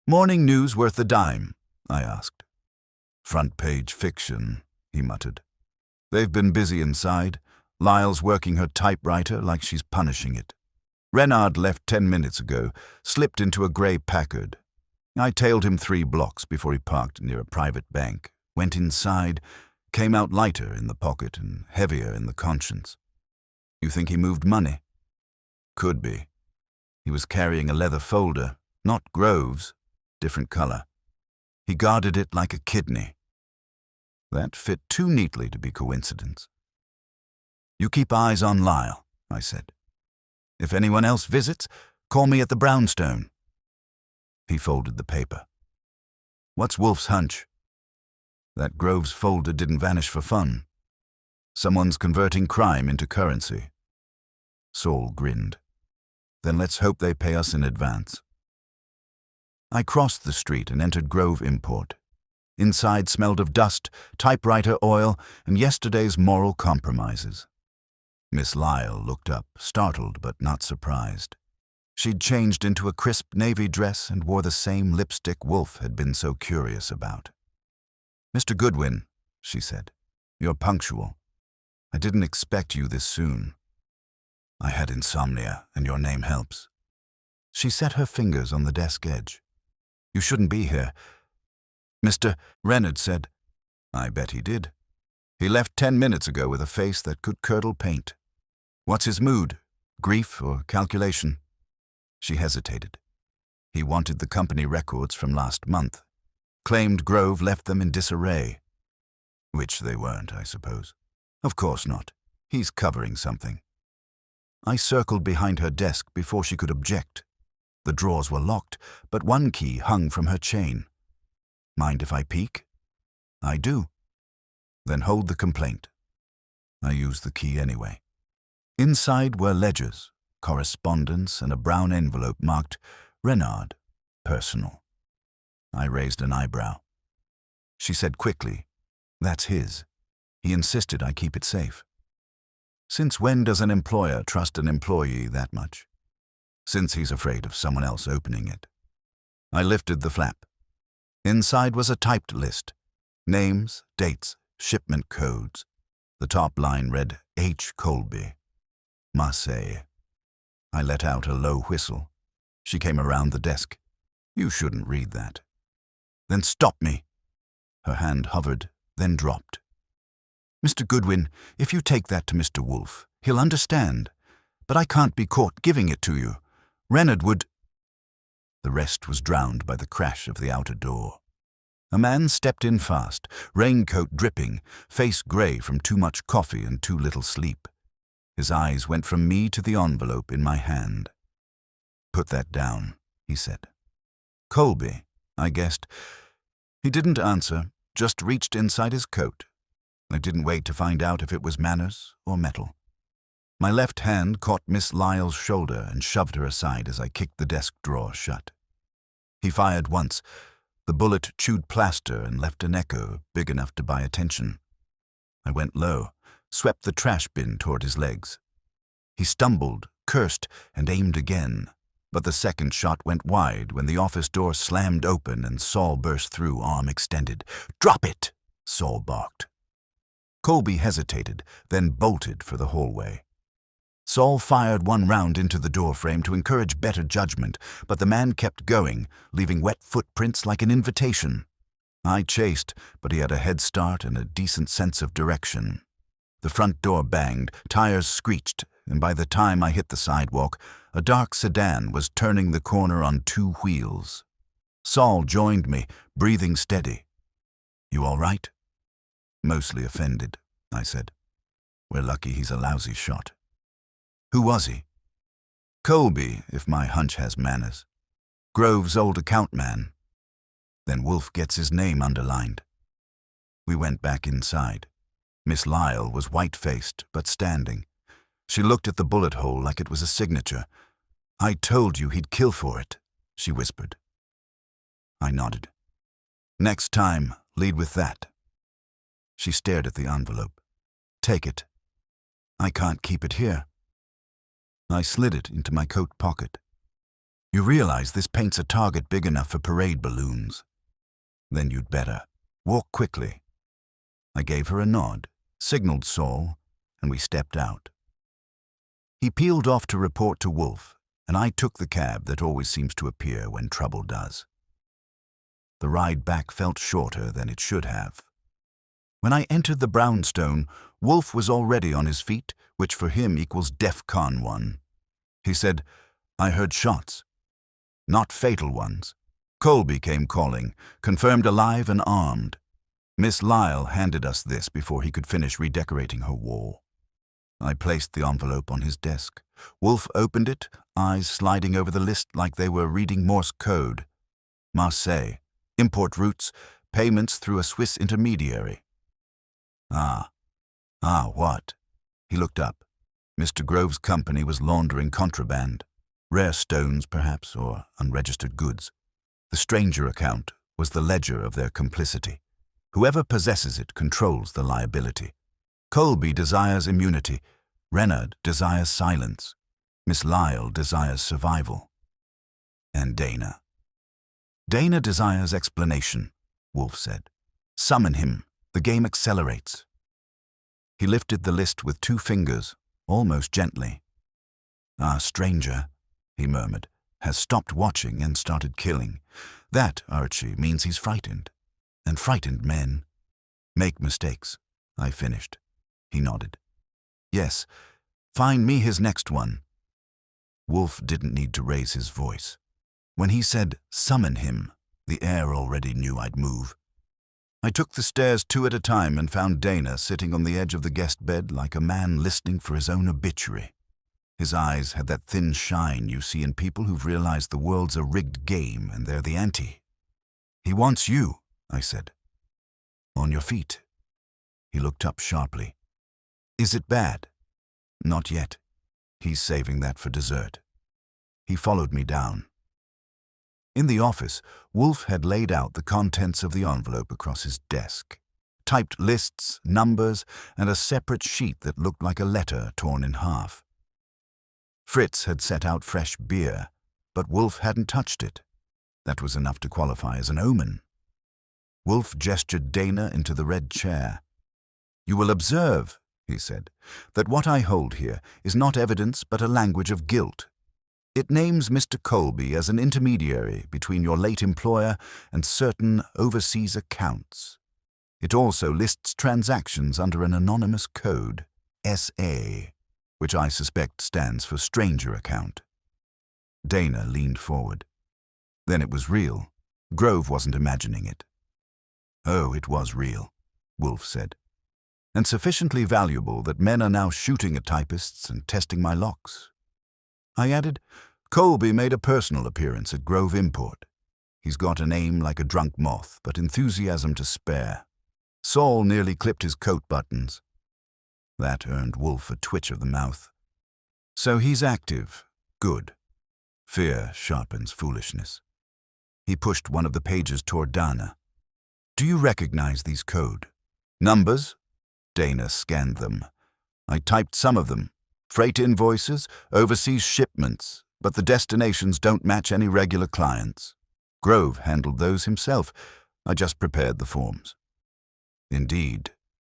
Morning news worth a dime? I asked. Front page fiction, he muttered. They've been busy inside. Lyle's working her typewriter like she's punishing it. Reynard left 10 minutes ago, slipped into a grey Packard. I tailed him 3 blocks before he parked near a private bank, went inside, came out lighter in the pocket and heavier in the conscience. You think he moved money? Could be. He was carrying a leather folder, not Grove's, different color. He guarded it like a kidney. That fit too neatly to be coincidence. You keep eyes on Lyle, I said. If anyone else visits, call me at the brownstone. He folded the paper. What's Wolfe's hunch? That Grove's folder didn't vanish for fun. Someone's converting crime into currency. Saul grinned. Then let's hope they pay us in advance. I crossed the street and entered Grove Import. Inside smelled of dust, typewriter oil, and yesterday's moral compromises. Miss Lyle looked up, startled but not surprised. She'd changed into a crisp navy dress and wore the same lipstick Wolfe had been so curious about. Mr. Goodwin, she said, you're punctual. I didn't expect you this soon. I had insomnia, and your name helps. She set her fingers on the desk edge. You shouldn't be here. Mr. Reynard said. I bet he did. He left 10 minutes ago with a face that could curdle paint. What's his mood? Grief or calculation? She hesitated. He wanted the company records from last month. Claimed Grove left them in disarray. Which they weren't, I suppose. Of course not. He's covering something. I circled behind her desk before she could object. The drawers were locked, but one key hung from her chain. Mind if I peek? I do. Then hold the complaint. I used the key anyway. Inside were ledgers, correspondence, and a brown envelope marked Reynard, personal. I raised an eyebrow. She said quickly, that's his. He insisted I keep it safe. Since when does an employer trust an employee that much? Since he's afraid of someone else opening it. I lifted the flap. Inside was a typed list. Names, dates, shipment codes. The top line read H. Colby. Marseille. I let out a low whistle. She came around the desk. You shouldn't read that. Then stop me. Her hand hovered, then dropped. Mr. Goodwin, if you take that to Mr. Wolfe, he'll understand. But I can't be caught giving it to you. Reynard would... The rest was drowned by the crash of the outer door. A man stepped in fast, raincoat dripping, face grey from too much coffee and too little sleep. His eyes went from me to the envelope in my hand. Put that down, he said. Colby, I guessed. He didn't answer, just reached inside his coat. I didn't wait to find out if it was manners or metal. My left hand caught Miss Lyle's shoulder and shoved her aside as I kicked the desk drawer shut. He fired once. The bullet chewed plaster and left an echo big enough to buy attention. I went low, swept the trash bin toward his legs. He stumbled, cursed, and aimed again, but the second shot went wide when the office door slammed open and Saul burst through, arm extended. "Drop it!" Saul barked. Colby hesitated, then bolted for the hallway. Saul fired one round into the doorframe to encourage better judgment, but the man kept going, leaving wet footprints like an invitation. I chased, but he had a head start and a decent sense of direction. The front door banged, tires screeched, and by the time I hit the sidewalk, a dark sedan was turning the corner on 2 wheels. Saul joined me, breathing steady. "You all right?" "Mostly offended," I said. "We're lucky he's a lousy shot." "Who was he?" "Colby, if my hunch has manners. Grove's old account man." "Then Wolfe gets his name underlined." We went back inside. Miss Lyle was white-faced, but standing. She looked at the bullet hole like it was a signature. "I told you he'd kill for it," she whispered. I nodded. "Next time, lead with that." She stared at the envelope. "Take it." "I can't keep it here." I slid it into my coat pocket. "You realize this paints a target big enough for parade balloons." "Then you'd better. Walk quickly." I gave her a nod, signaled Saul, and we stepped out. He peeled off to report to Wolfe, and I took the cab that always seems to appear when trouble does. The ride back felt shorter than it should have. When I entered the brownstone, Wolfe was already on his feet, which for him equals DEFCON 1. He said, "I heard shots." "Not fatal ones." Colby came calling, confirmed alive and armed. Miss Lyle handed us this before he could finish redecorating her wall. I placed the envelope on his desk. Wolfe opened it, eyes sliding over the list like they were reading Morse code. Marseille, import routes, payments through a Swiss intermediary. What? He looked up. Mr. Grove's company was laundering contraband. Rare stones, perhaps, or unregistered goods. The stranger account was the ledger of their complicity. Whoever possesses it controls the liability. Colby desires immunity. Reynard desires silence. Miss Lyle desires survival. And Dana. "Dana desires explanation," Wolfe said. "Summon him. The game accelerates." He lifted the list with 2 fingers, almost gently. "Our stranger," he murmured, "has stopped watching and started killing. That, Archie, means he's frightened. And frightened men make mistakes." I finished. He nodded. "Yes, find me his next one." Wolfe didn't need to raise his voice. When he said, "Summon him," the air already knew I'd move. I took the stairs 2 at a time and found Dana sitting on the edge of the guest bed like a man listening for his own obituary. His eyes had that thin shine you see in people who've realized the world's a rigged game and they're the ante. "He wants you," I said. "On your feet." He looked up sharply. "Is it bad?" "Not yet. He's saving that for dessert." He followed me down. In the office, Wolfe had laid out the contents of the envelope across his desk, typed lists, numbers, and a separate sheet that looked like a letter torn in half. Fritz had set out fresh beer, but Wolfe hadn't touched it. That was enough to qualify as an omen. Wolfe gestured Dana into the red chair. "You will observe," he said, "that what I hold here is not evidence but a language of guilt. It names Mr. Colby as an intermediary between your late employer and certain overseas accounts. It also lists transactions under an anonymous code, SA, which I suspect stands for stranger account." Dana leaned forward. Then it was real. Grove wasn't imagining it. "Oh, it was real," Wolfe said. "And sufficiently valuable that men are now shooting at typists and testing my locks." I added, "Colby made a personal appearance at Grove Import. He's got an aim like a drunk moth, but enthusiasm to spare. Saul nearly clipped his coat buttons. That earned Wolfe a twitch of the mouth. So he's active. Good. Fear sharpens foolishness. He pushed one of the pages toward Dana. Do you recognize these code? Numbers? Dana scanned them. I typed some of them. Freight invoices, overseas shipments, but the destinations don't match any regular clients. Grove handled those himself. I just prepared the forms. Indeed,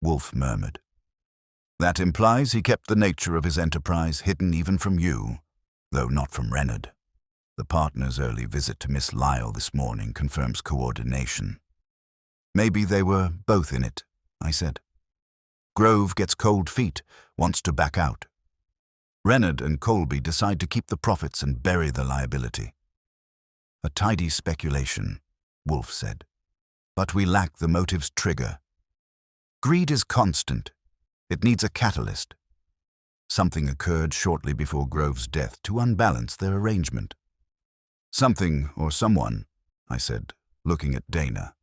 Wolfe murmured. That implies he kept the nature of his enterprise hidden even from you, though not from Reynard. The partner's early visit to Miss Lyle this morning confirms coordination. Maybe they were both in it, I said. Grove gets cold feet, wants to back out. Reynard and Colby decide to keep the profits and bury the liability. A tidy speculation, Wolfe said. But we lack the motive's trigger. Greed is constant. It needs a catalyst. Something occurred shortly before Grove's death to unbalance their arrangement. Something or someone, I said, looking at Dana.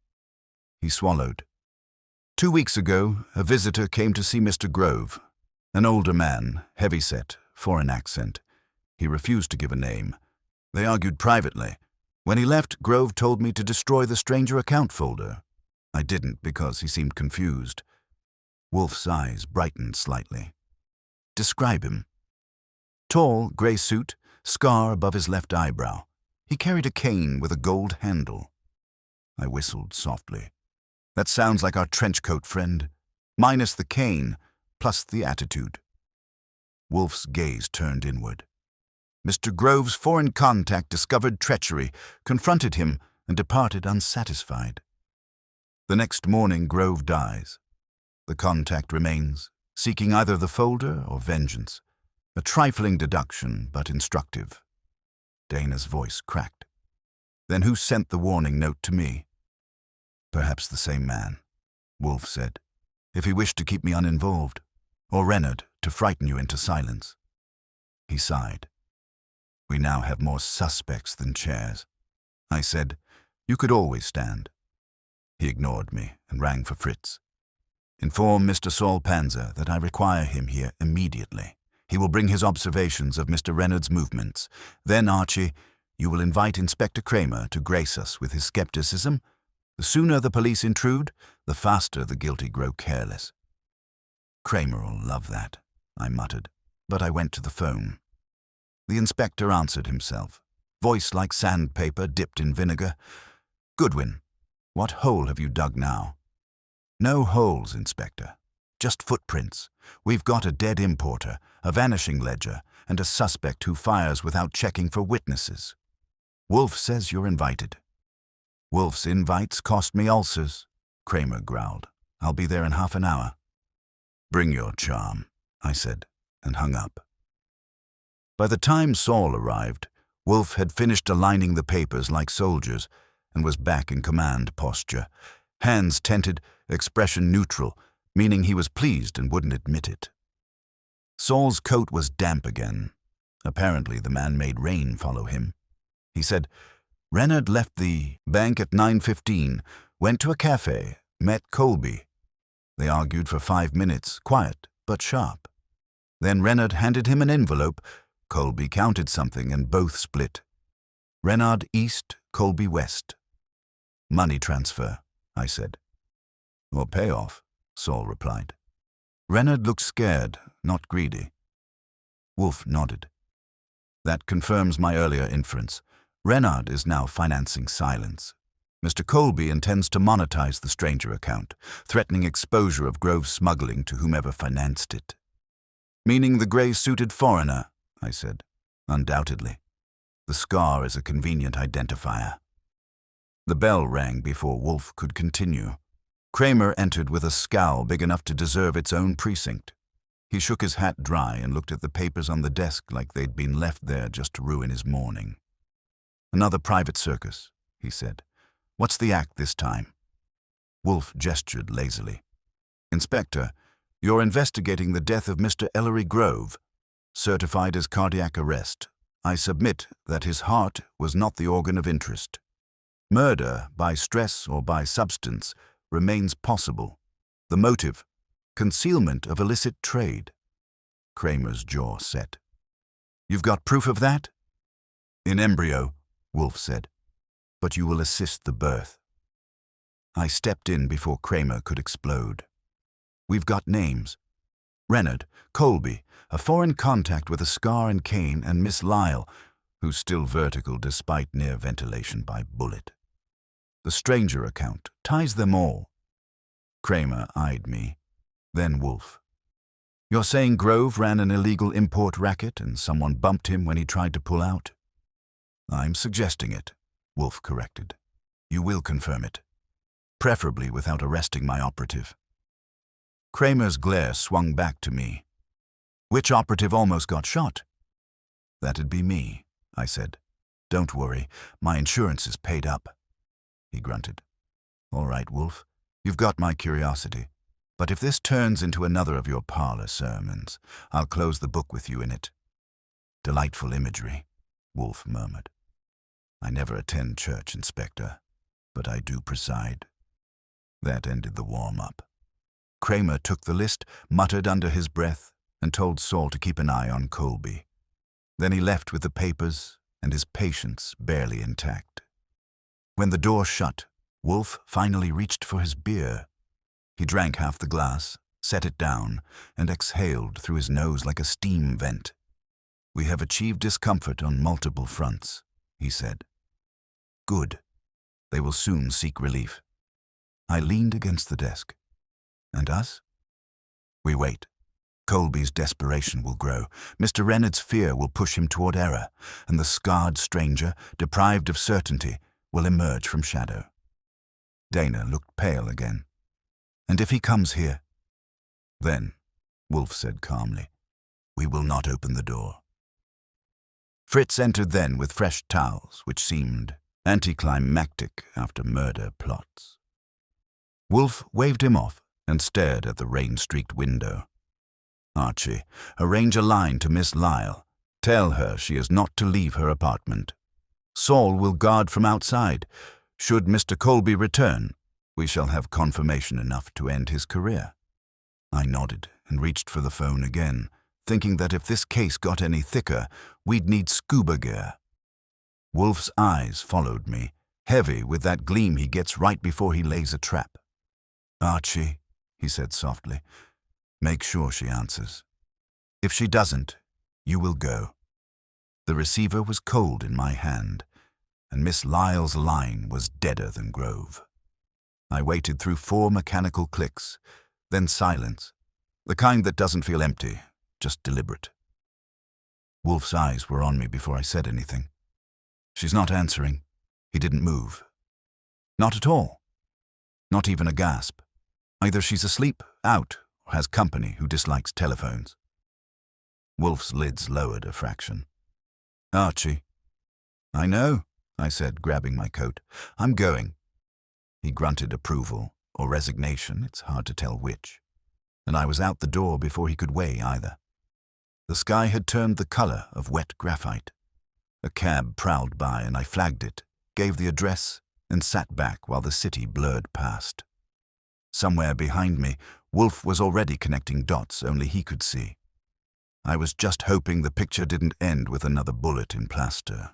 He swallowed. 2 weeks ago, a visitor came to see Mr. Grove. An older man, heavy-set, foreign accent. He refused to give a name. They argued privately. When he left, Grove told me to destroy the stranger account folder. I didn't because he seemed confused. Wolfe's eyes brightened slightly. Describe him. Tall, grey suit, scar above his left eyebrow. He carried a cane with a gold handle. I whistled softly. That sounds like our trench coat friend, minus the cane, plus the attitude. Wolfe's gaze turned inward. Mr. Grove's foreign contact discovered treachery, confronted him, and departed unsatisfied. The next morning, Grove dies. The contact remains, seeking either the folder or vengeance. A trifling deduction, but instructive. Dana's voice cracked. Then who sent the warning note to me? Perhaps the same man, Wolfe said, if he wished to keep me uninvolved, or Reynard to frighten you into silence. He sighed. We now have more suspects than chairs. I said, you could always stand. He ignored me and rang for Fritz. Inform Mr. Saul Panzer that I require him here immediately. He will bring his observations of Mr. Reynard's movements. Then, Archie, you will invite Inspector Kramer to grace us with his skepticism. The sooner the police intrude, the faster the guilty grow careless. Kramer will love that, I muttered, but I went to the phone. The inspector answered himself, voice like sandpaper dipped in vinegar. Goodwin, what hole have you dug now? No holes, Inspector. Just footprints. We've got a dead importer, a vanishing ledger, and a suspect who fires without checking for witnesses. Wolfe says you're invited. Wolfe's invites cost me ulcers, Kramer growled. I'll be there in half an hour. Bring your charm, I said, and hung up. By the time Saul arrived, Wolfe had finished aligning the papers like soldiers and was back in command posture, hands tented, expression neutral, meaning he was pleased and wouldn't admit it. Saul's coat was damp again. Apparently the man made rain follow him. He said, Reynard left the bank at 9:15, went to a cafe, met Colby. They argued for 5 minutes, quiet but sharp. Then Reynard handed him an envelope. Colby counted something and both split. Reynard east, Colby west. Money transfer, I said. Or payoff, Saul replied. Reynard looked scared, not greedy. Wolfe nodded. That confirms my earlier inference. Reynard is now financing silence. Mr. Colby intends to monetize the stranger account, threatening exposure of Grove's smuggling to whomever financed it. Meaning the grey-suited foreigner, I said. Undoubtedly. The scar is a convenient identifier. The bell rang before Wolfe could continue. Kramer entered with a scowl big enough to deserve its own precinct. He shook his hat dry and looked at the papers on the desk like they'd been left there just to ruin his morning. Another private circus, he said. What's the act this time? Wolfe gestured lazily. Inspector, you're investigating the death of Mr. Ellery Grove, certified as cardiac arrest. I submit that his heart was not the organ of interest. Murder, by stress or by substance, remains possible. The motive, concealment of illicit trade. Kramer's jaw set. You've got proof of that? In embryo, Wolfe said, but you will assist the birth. I stepped in before Kramer could explode. We've got names. Reynard, Colby, a foreign contact with a scar and cane, and Miss Lyle, who's still vertical despite near ventilation by bullet. The stranger account ties them all. Kramer eyed me, then Wolfe. You're saying Grove ran an illegal import racket and someone bumped him when he tried to pull out? I'm suggesting it, Wolfe corrected. You will confirm it, preferably without arresting my operative. Kramer's glare swung back to me. Which operative almost got shot? That'd be me, I said. Don't worry, my insurance is paid up. He grunted. All right, Wolfe, you've got my curiosity. But if this turns into another of your parlor sermons, I'll close the book with you in it. Delightful imagery, Wolfe murmured. I never attend church, Inspector, but I do preside. That ended the warm-up. Kramer took the list, muttered under his breath, and told Saul to keep an eye on Colby. Then he left with the papers and his patience barely intact. When the door shut, Wolfe finally reached for his beer. He drank half the glass, set it down, and exhaled through his nose like a steam vent. We have achieved discomfort on multiple fronts, he said. Good. They will soon seek relief. I leaned against the desk. And us? We wait. Colby's desperation will grow. Mr. Reynard's fear will push him toward error, and the scarred stranger, deprived of certainty, will emerge from shadow. Dana looked pale again. And if he comes here? Then, Wolfe said calmly, we will not open the door. Fritz entered then with fresh towels, which seemed anticlimactic after murder plots. Wolfe waved him off and stared at the rain-streaked window. Archie, arrange a line to Miss Lyle. Tell her she is not to leave her apartment. Saul will guard from outside. Should Mr. Colby return, we shall have confirmation enough to end his career. I nodded and reached for the phone again, thinking that if this case got any thicker, we'd need scuba gear. Wolfe's eyes followed me, heavy with that gleam he gets right before he lays a trap. Archie, he said softly, make sure she answers. If she doesn't, you will go. The receiver was cold in my hand, and Miss Lyle's line was deader than Grove. I waited through 4 mechanical clicks, then silence, the kind that doesn't feel empty, just deliberate. Wolfe's eyes were on me before I said anything. She's not answering. He didn't move. Not at all. Not even a gasp. Either she's asleep, out, or has company who dislikes telephones. Wolfe's lids lowered a fraction. Archie. I know, I said, grabbing my coat. I'm going. He grunted approval, or resignation, it's hard to tell which. And I was out the door before he could weigh either. The sky had turned the color of wet graphite. A cab prowled by and I flagged it, gave the address, and sat back while the city blurred past. Somewhere behind me, Wolfe was already connecting dots only he could see. I was just hoping the picture didn't end with another bullet in plaster.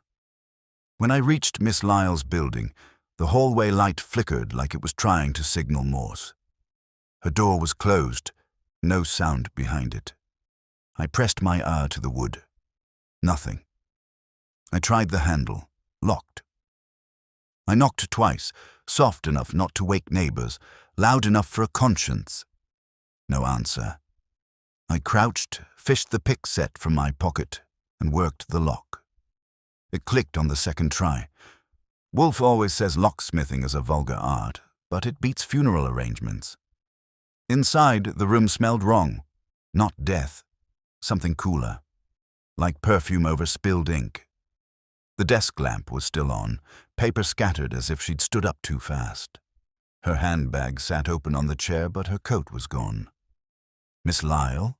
When I reached Miss Lyle's building, the hallway light flickered like it was trying to signal Morse. Her door was closed, no sound behind it. I pressed my ear to the wood. Nothing. I tried the handle, locked. I knocked twice, soft enough not to wake neighbors, loud enough for a conscience. No answer. I crouched, fished the pick set from my pocket, and worked the lock. It clicked on the second try. Wolfe always says locksmithing is a vulgar art, but it beats funeral arrangements. Inside, the room smelled wrong. Not death. Something cooler. Like perfume over spilled ink. The desk lamp was still on, paper scattered as if she'd stood up too fast. Her handbag sat open on the chair, but her coat was gone. Miss Lyle?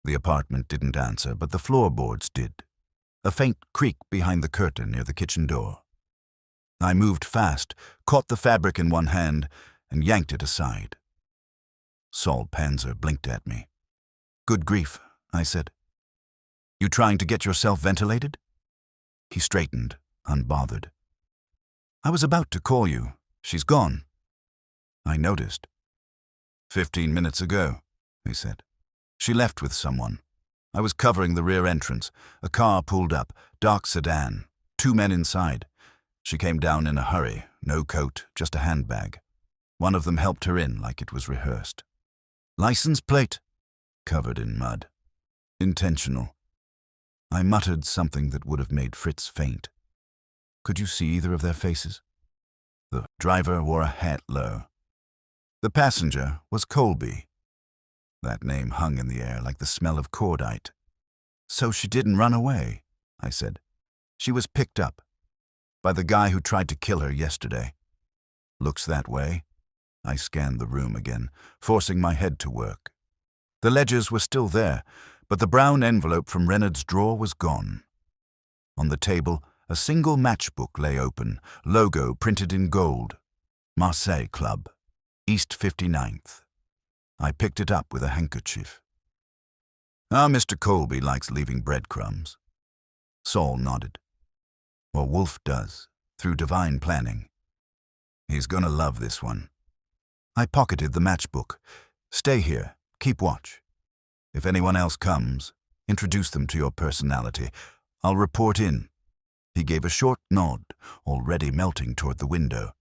The apartment didn't answer, but the floorboards did. A faint creak behind the curtain near the kitchen door. I moved fast, caught the fabric in one hand, and yanked it aside. Saul Panzer blinked at me. "Good grief," I said. "You trying to get yourself ventilated?" He straightened, unbothered. "I was about to call you. She's gone." I noticed. 15 minutes ago, he said. "She left with someone. I was covering the rear entrance. A car pulled up, dark sedan, 2 men inside. She came down in a hurry, no coat, just a handbag. One of them helped her in like it was rehearsed. License plate, covered in mud. Intentional." I muttered something that would have made Fritz faint. Could you see either of their faces? The driver wore a hat low. The passenger was Colby. That name hung in the air like the smell of cordite. "So she didn't run away," I said. "She was picked up by the guy who tried to kill her yesterday." "Looks that way." I scanned the room again, forcing my head to work. The ledgers were still there, but the brown envelope from Reynard's drawer was gone. On the table, a single matchbook lay open, logo printed in gold. Marseille Club, East 59th. I picked it up with a handkerchief. Mr. Colby likes leaving breadcrumbs." Saul nodded. "Well, Wolfe does, through divine planning. He's gonna love this one." I pocketed the matchbook. "Stay here, keep watch. If anyone else comes, introduce them to your personality. I'll report in." He gave a short nod, already melting toward the window.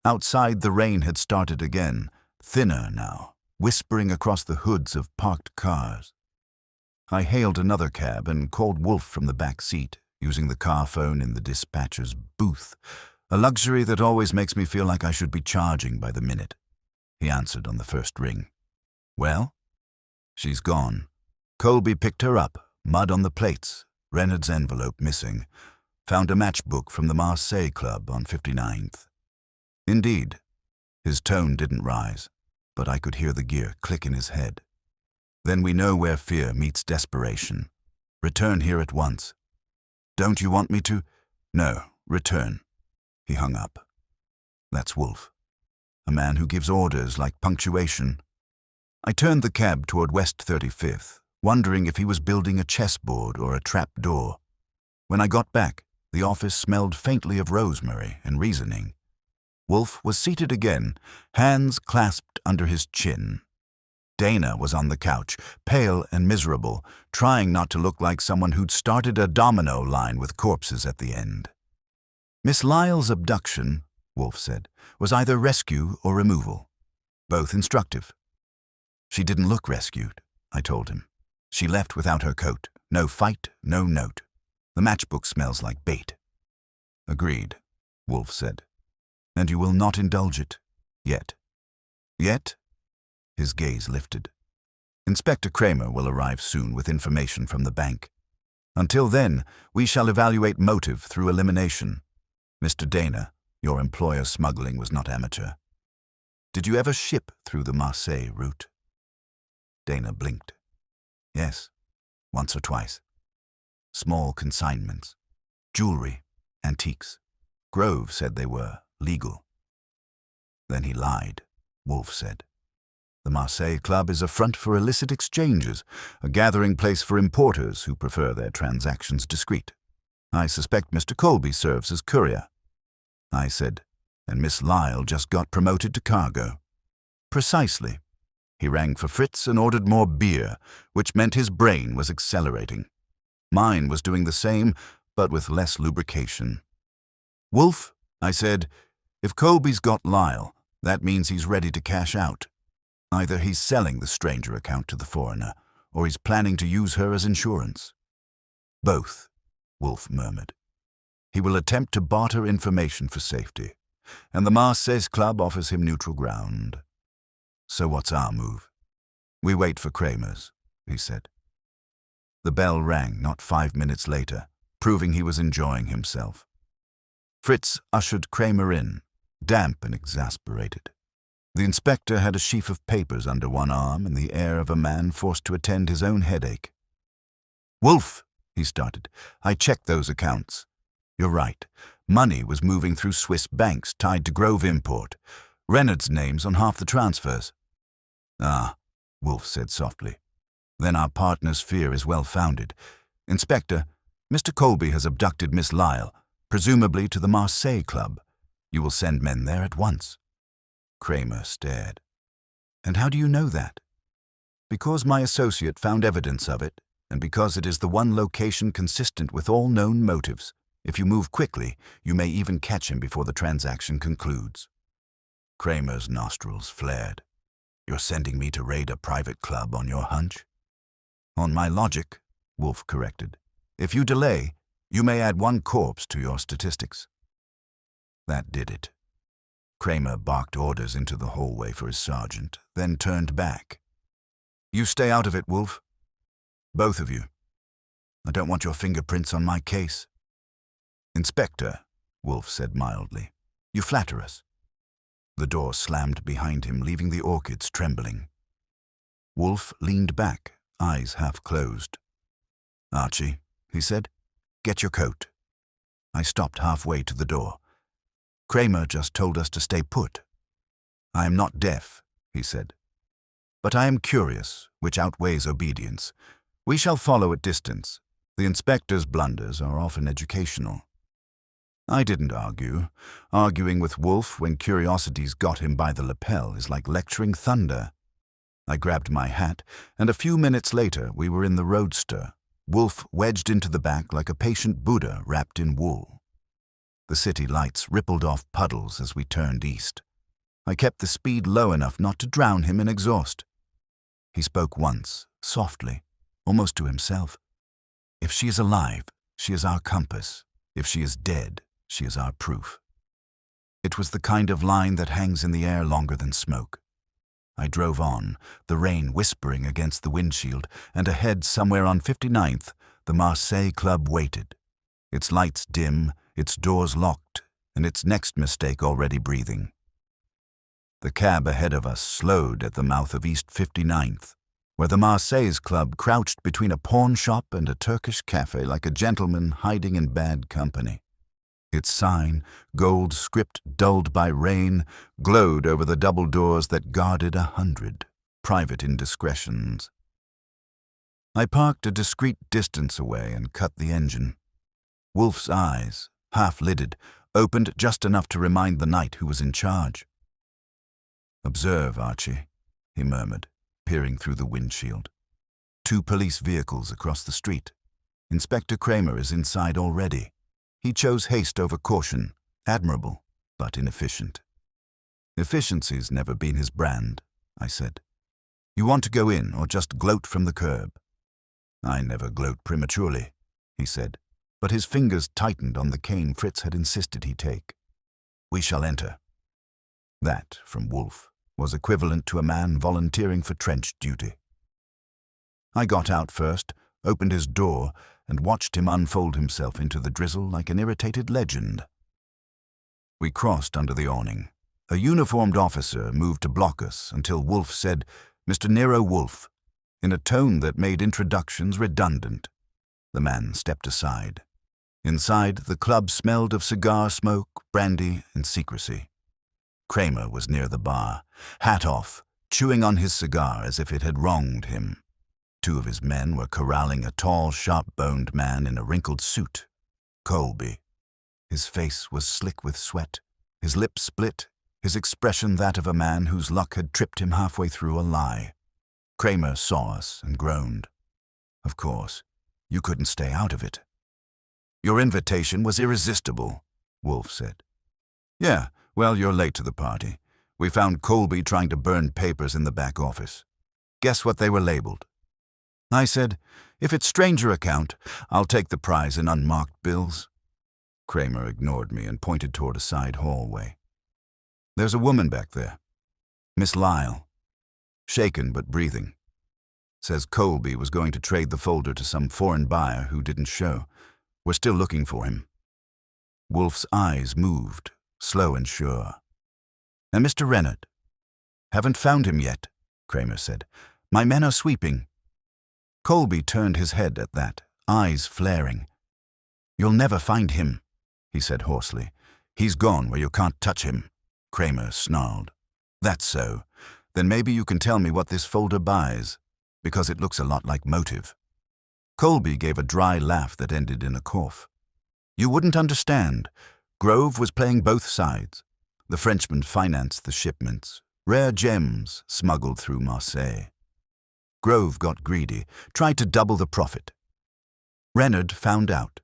Outside, the rain had started again, thinner now, whispering across the hoods of parked cars. I hailed another cab and called Wolfe from the back seat, using the car phone in the dispatcher's booth, a luxury that always makes me feel like I should be charging by the minute. He answered on the first ring. "Well?" "She's gone. Colby picked her up, mud on the plates, Reynard's envelope missing. Found a matchbook from the Marseille Club on 59th. "Indeed." His tone didn't rise, but I could hear the gear click in his head. "Then we know where fear meets desperation. Return here at once." "Don't you want me to?" "No, return." He hung up. That's Wolfe. A man who gives orders like punctuation. I turned the cab toward West 35th, wondering if he was building a chessboard or a trap door. When I got back, the office smelled faintly of rosemary and reasoning. Wolfe was seated again, hands clasped under his chin. Dana was on the couch, pale and miserable, trying not to look like someone who'd started a domino line with corpses at the end. "Miss Lyle's abduction," Wolfe said, "was either rescue or removal. Both instructive." "She didn't look rescued," I told him. "She left without her coat. No fight, no note. The matchbook smells like bait." "Agreed," Wolfe said. "And you will not indulge it. Yet." "Yet?" His gaze lifted. "Inspector Kramer will arrive soon with information from the bank. Until then, we shall evaluate motive through elimination. Mr. Dana, your employer's smuggling was not amateur. Did you ever ship through the Marseille route?" Dana blinked. "Yes, once or twice. Small consignments. Jewelry, antiques. Grove said they were legal." "Then he lied," Wolfe said. "The Marseille Club is a front for illicit exchanges, a gathering place for importers who prefer their transactions discreet. I suspect Mr. Colby serves as courier." I said, "And Miss Lyle just got promoted to cargo." "Precisely." He rang for Fritz and ordered more beer, which meant his brain was accelerating. Mine was doing the same, but with less lubrication. "Wolfe," I said, "if Colby's got Lyle, that means he's ready to cash out. Either he's selling the stranger account to the foreigner, or he's planning to use her as insurance." "Both," Wolfe murmured. "He will attempt to barter information for safety, and the Marseille Club offers him neutral ground. So what's our move?" "We wait for Kramer's," he said. The bell rang not 5 minutes later, proving he was enjoying himself. Fritz ushered Kramer in, damp and exasperated. The inspector had a sheaf of papers under one arm and the air of a man forced to attend his own headache. "Wolfe," he started, "I checked those accounts. You're right. Money was moving through Swiss banks tied to Grove Import. Reynard's name's on half the transfers. Ah, Wolfe said softly. Then our partner's fear is well founded. Inspector, Mr. Colby has abducted Miss Lyle, presumably to the Marseille Club. You will send men there at once. Kramer stared. And how do you know that? Because my associate found evidence of it, and because it is the one location consistent with all known motives. If you move quickly, you may even catch him before the transaction concludes. Kramer's nostrils flared. You're sending me to raid a private club on your hunch? On my logic, Wolfe corrected. If you delay, you may add one corpse to your statistics. That did it. Kramer barked orders into the hallway for his sergeant, then turned back. You stay out of it, Wolfe. Both of you. I don't want your fingerprints on my case. Inspector, Wolfe said mildly, you flatter us. The door slammed behind him, leaving the orchids trembling. Wolfe leaned back, eyes half closed. Archie, he said, get your coat. I stopped halfway to the door. Kramer just told us to stay put. I am not deaf, he said. But I am curious, which outweighs obedience. We shall follow at distance. The inspector's blunders are often educational. I didn't argue. Arguing with Wolfe when curiosity's got him by the lapel is like lecturing thunder. I grabbed my hat, and a few minutes later we were in the roadster, Wolfe wedged into the back like a patient Buddha wrapped in wool. The city lights rippled off puddles as we turned east. I kept the speed low enough not to drown him in exhaust. He spoke once, softly, almost to himself. If she is alive, she is our compass. If she is dead, she is our proof. It was the kind of line that hangs in the air longer than smoke. I drove on, the rain whispering against the windshield, and ahead somewhere on 59th, the Marseille Club waited. Its lights dim, its doors locked, and its next mistake already breathing. The cab ahead of us slowed at the mouth of East 59th, where the Marseille Club crouched between a pawn shop and a Turkish cafe like a gentleman hiding in bad company. Its sign, gold script dulled by rain, glowed over the double doors that guarded 100 private indiscretions. I parked a discreet distance away and cut the engine. Wolfe's eyes, half-lidded, opened just enough to remind the knight who was in charge. "Observe, Archie," he murmured, peering through the windshield. "2 police vehicles across the street. Inspector Kramer is inside already. He chose haste over caution, admirable, but inefficient." "Efficiency's never been his brand," I said. "You want to go in or just gloat from the curb?" "I never gloat prematurely," he said, but his fingers tightened on the cane Fritz had insisted he take. "We shall enter." That, from Wolfe, was equivalent to a man volunteering for trench duty. I got out first, opened his door, and watched him unfold himself into the drizzle like an irritated legend. We crossed under the awning. A uniformed officer moved to block us until Wolfe said, "Mr. Nero Wolfe," in a tone that made introductions redundant. The man stepped aside. Inside, the club smelled of cigar smoke, brandy, and secrecy. Kramer was near the bar, hat off, chewing on his cigar as if it had wronged him. 2 of his men were corralling a tall, sharp-boned man in a wrinkled suit, Colby. His face was slick with sweat, his lips split, his expression that of a man whose luck had tripped him halfway through a lie. Kramer saw us and groaned. "Of course, you couldn't stay out of it." "Your invitation was irresistible," Wolfe said. "Yeah, well, you're late to the party. We found Colby trying to burn papers in the back office. Guess what they were labeled?" I said, "If it's stranger account, I'll take the prize in unmarked bills." Kramer ignored me and pointed toward a side hallway. "There's a woman back there. Miss Lyle. Shaken but breathing. Says Colby was going to trade the folder to some foreign buyer who didn't show. We're still looking for him." Wolfe's eyes moved, slow and sure. "And Mr. Reynard?" "Haven't found him yet," Kramer said. "My men are sweeping." Colby turned his head at that, eyes flaring. "You'll never find him." he said hoarsely. "He's gone where you can't touch him." Kramer snarled. "That's so. Then maybe you can tell me what this folder buys, because it looks a lot like motive." Colby gave a dry laugh that ended in a cough. "You wouldn't understand. Grove was playing both sides. The Frenchman financed the shipments, rare gems smuggled through Marseille. Grove got greedy, tried to double the profit. Reynard found out.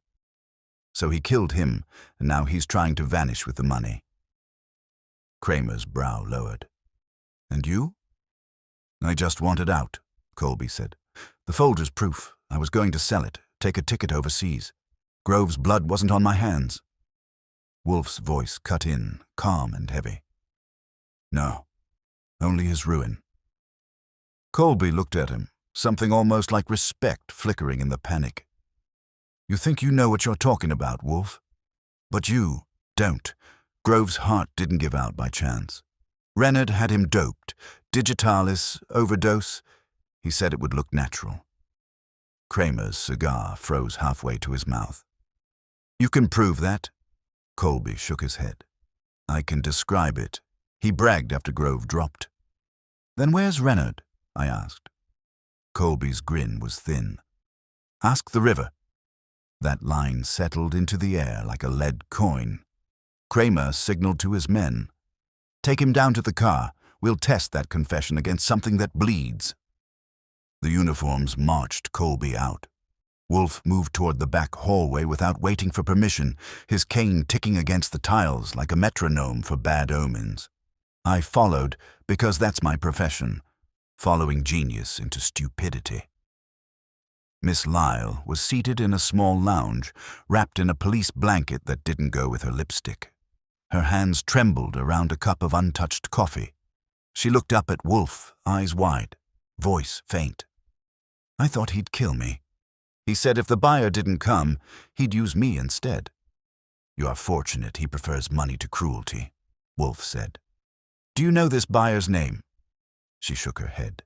So he killed him, and now he's trying to vanish with the money." Kramer's brow lowered. "And you?" "I just wanted out," Colby said. "The folder's proof. I was going to sell it, take a ticket overseas. Grove's blood wasn't on my hands." Wolfe's voice cut in, calm and heavy. "No, only his ruin." Colby looked at him, something almost like respect flickering in the panic. "You think you know what you're talking about, Wolfe? But you don't. Grove's heart didn't give out by chance. Reynard had him doped. Digitalis, overdose. He said it would look natural." Kramer's cigar froze halfway to his mouth. "You can prove that?" Colby shook his head. "I can describe it. He bragged after Grove dropped." "Then where's Reynard?" I asked. Colby's grin was thin. "Ask the river." That line settled into the air like a lead coin. Kramer signaled to his men. "Take him down to the car. We'll test that confession against something that bleeds." The uniforms marched Colby out. Wolfe moved toward the back hallway without waiting for permission, his cane ticking against the tiles like a metronome for bad omens. I followed because that's my profession, following genius into stupidity. Miss Lyle was seated in a small lounge, wrapped in a police blanket that didn't go with her lipstick. Her hands trembled around a cup of untouched coffee. She looked up at Wolfe, eyes wide, voice faint. "I thought he'd kill me. He said if the buyer didn't come, he'd use me instead." "You are fortunate he prefers money to cruelty," Wolfe said. "Do you know this buyer's name?" She shook her head.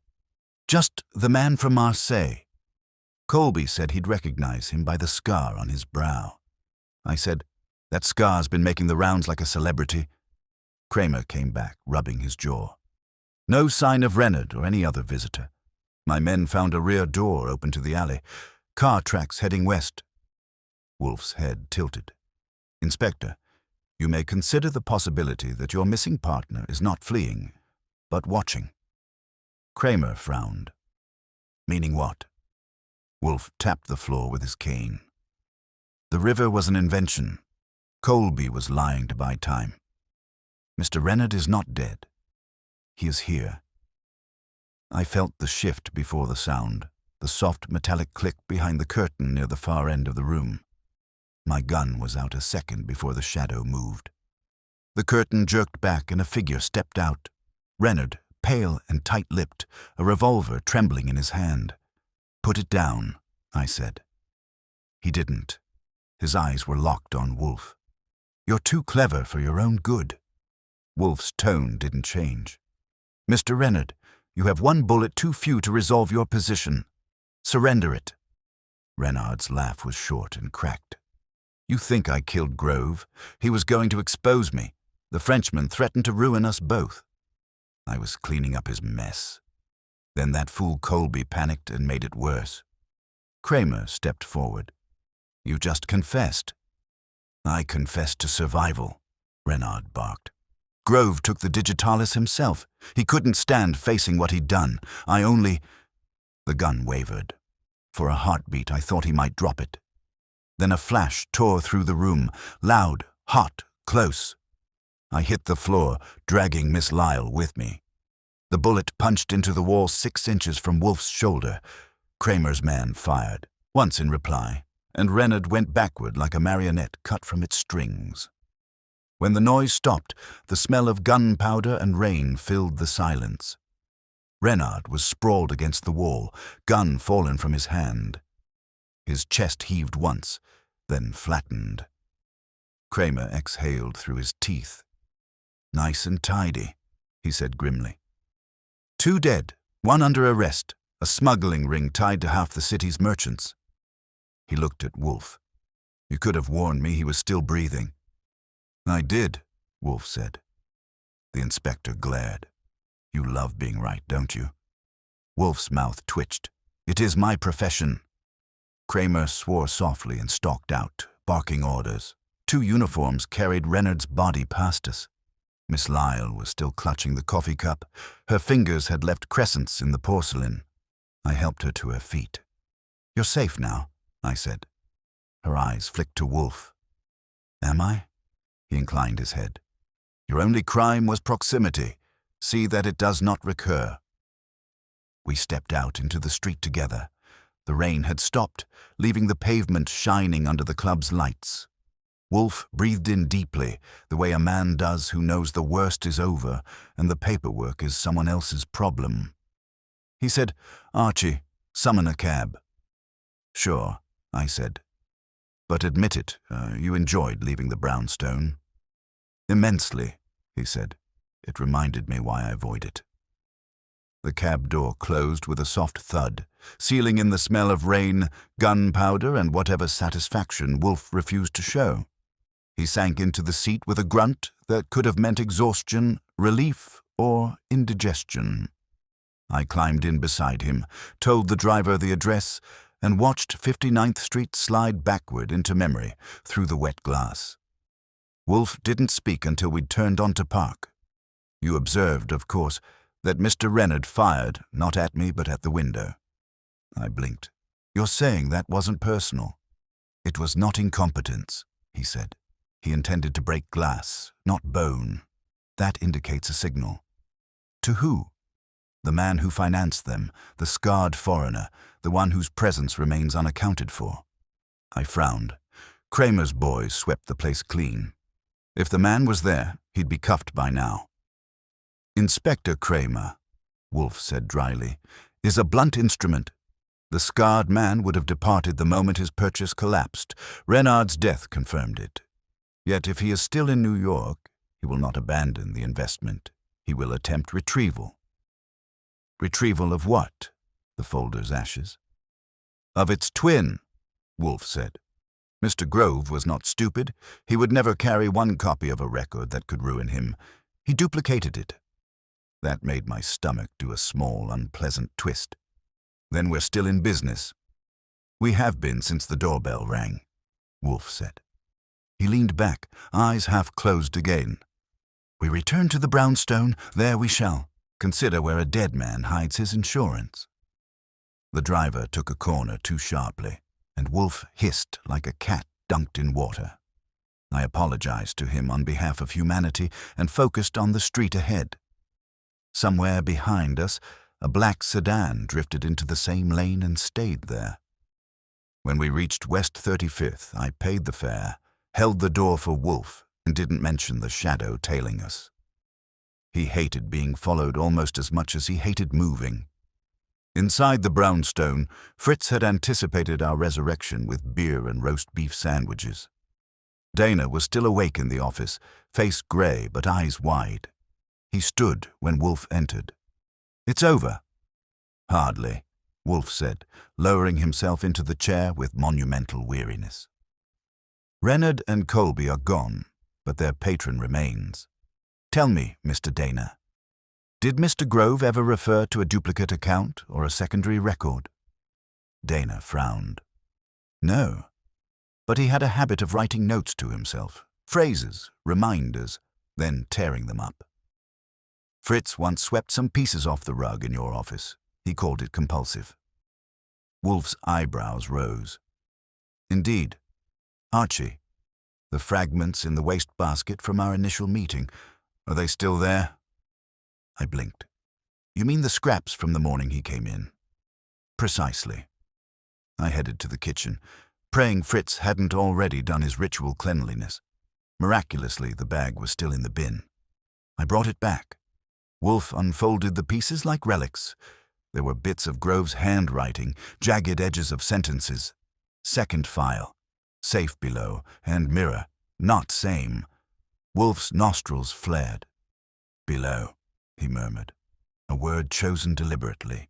"Just the man from Marseille." Colby said he'd recognize him by the scar on his brow. I said, "That scar's been making the rounds like a celebrity." Kramer came back, rubbing his jaw. "No sign of Reynard or any other visitor. My men found a rear door open to the alley. Car tracks heading west." Wolfe's head tilted. "Inspector, you may consider the possibility that your missing partner is not fleeing, but watching." Kramer frowned. "Meaning what?" Wolfe tapped the floor with his cane. "The river was an invention. Colby was lying to buy time. Mr. Reynard is not dead. He is here." I felt the shift before the sound, the soft metallic click behind the curtain near the far end of the room. My gun was out a second before the shadow moved. The curtain jerked back and a figure stepped out. Reynard, pale and tight-lipped, a revolver trembling in his hand. "Put it down," I said. He didn't. His eyes were locked on Wolfe. "You're too clever for your own good." Wolfe's tone didn't change. "Mr. Reynard, you have one bullet too few to resolve your position. Surrender it." Reynard's laugh was short and cracked. "You think I killed Grove? He was going to expose me. The Frenchman threatened to ruin us both. I was cleaning up his mess. Then that fool Colby panicked and made it worse." Kramer stepped forward. "You just confessed." "I confessed to survival," Reynard barked. "Grove took the digitalis himself. He couldn't stand facing what he'd done. I only—" The gun wavered. For a heartbeat, I thought he might drop it. Then a flash tore through the room, loud, hot, close. I hit the floor, dragging Miss Lyle with me. The bullet punched into the wall 6 inches from Wolfe's shoulder. Kramer's man fired, once in reply, and Reynard went backward like a marionette cut from its strings. When the noise stopped, the smell of gunpowder and rain filled the silence. Reynard was sprawled against the wall, gun fallen from his hand. His chest heaved once, then flattened. Kramer exhaled through his teeth. "Nice and tidy," he said grimly. "2 dead, 1 under arrest, a smuggling ring tied to half the city's merchants." He looked at Wolfe. You could have warned me he was still breathing." "I did," Wolfe said. The inspector glared. "You love being right, don't you?" Wolfe's mouth twitched. "It is my profession." Kramer swore softly and stalked out, barking orders. 2 uniforms carried Reynard's body past us. Miss Lyle was still clutching the coffee cup. Her fingers had left crescents in the porcelain. I helped her to her feet. "You're safe now," I said. Her eyes flicked to Wolfe. "Am I?" He inclined his head. "Your only crime was proximity. See that it does not recur." We stepped out into the street together. The rain had stopped, leaving the pavement shining under the club's lights. Wolfe breathed in deeply, the way a man does who knows the worst is over and the paperwork is someone else's problem. He said, "Archie, summon a cab." "Sure," I said. "But admit it, you enjoyed leaving the brownstone." "Immensely," he said. It reminded me why I avoid it. The cab door closed with a soft thud, sealing in the smell of rain, gunpowder, and whatever satisfaction Wolfe refused to show. He sank into the seat with a grunt that could have meant exhaustion, relief, or indigestion. I climbed in beside him, told the driver the address, and watched 59th Street slide backward into memory through the wet glass. Wolfe didn't speak until we'd turned onto Park. "You observed, of course, that Mr. Reynard fired, not at me but at the window." I blinked. "You're saying that wasn't personal?" "It was not incompetence," he said. "He intended to break glass, not bone. That indicates a signal." "To who?" "The man who financed them, the scarred foreigner, the one whose presence remains unaccounted for." I frowned. Kramer's boys swept the place clean. If the man was there, he'd be cuffed by now. "Inspector Kramer," Wolfe said dryly, "is a blunt instrument. The scarred man would have departed the moment his purchase collapsed. Renard's death confirmed it. Yet if he is still in New York, he will not abandon the investment. He will attempt retrieval." "Retrieval of what?" The folder's ashes. "Of its twin," Wolfe said. "Mr. Grove was not stupid. He would never carry one copy of a record that could ruin him. He duplicated it." That made my stomach do a small, unpleasant twist. "Then we're still in business." "We have been since the doorbell rang," Wolfe said. He leaned back, eyes half closed again. "We return to the brownstone, there we shall. Consider where a dead man hides his insurance." The driver took a corner too sharply, and Wolfe hissed like a cat dunked in water. I apologized to him on behalf of humanity and focused on the street ahead. Somewhere behind us, a black sedan drifted into the same lane and stayed there. When we reached West 35th, I paid the fare, held the door for Wolfe, and didn't mention the shadow tailing us. He hated being followed almost as much as he hated moving. Inside the brownstone, Fritz had anticipated our resurrection with beer and roast beef sandwiches. Dana was still awake in the office, face gray but eyes wide. He stood when Wolfe entered. "It's over." "Hardly," Wolfe said, lowering himself into the chair with monumental weariness. "Reynard and Colby are gone, but their patron remains. Tell me, Mr. Dana, did Mr. Grove ever refer to a duplicate account or a secondary record?" Dana frowned. "No, but he had a habit of writing notes to himself, phrases, reminders, then tearing them up. Fritz once swept some pieces off the rug in your office. He called it compulsive." Wolfe's eyebrows rose. "Indeed. Archie, the fragments in the wastebasket from our initial meeting, are they still there?" I blinked. "You mean the scraps from the morning he came in?" "Precisely." I headed to the kitchen, praying Fritz hadn't already done his ritual cleanliness. Miraculously, the bag was still in the bin. I brought it back. Wolfe unfolded the pieces like relics. There were bits of Grove's handwriting, jagged edges of sentences. Second file. Safe below, and mirror. Not same. Wolfe's nostrils flared. "Below," he murmured, a word chosen deliberately.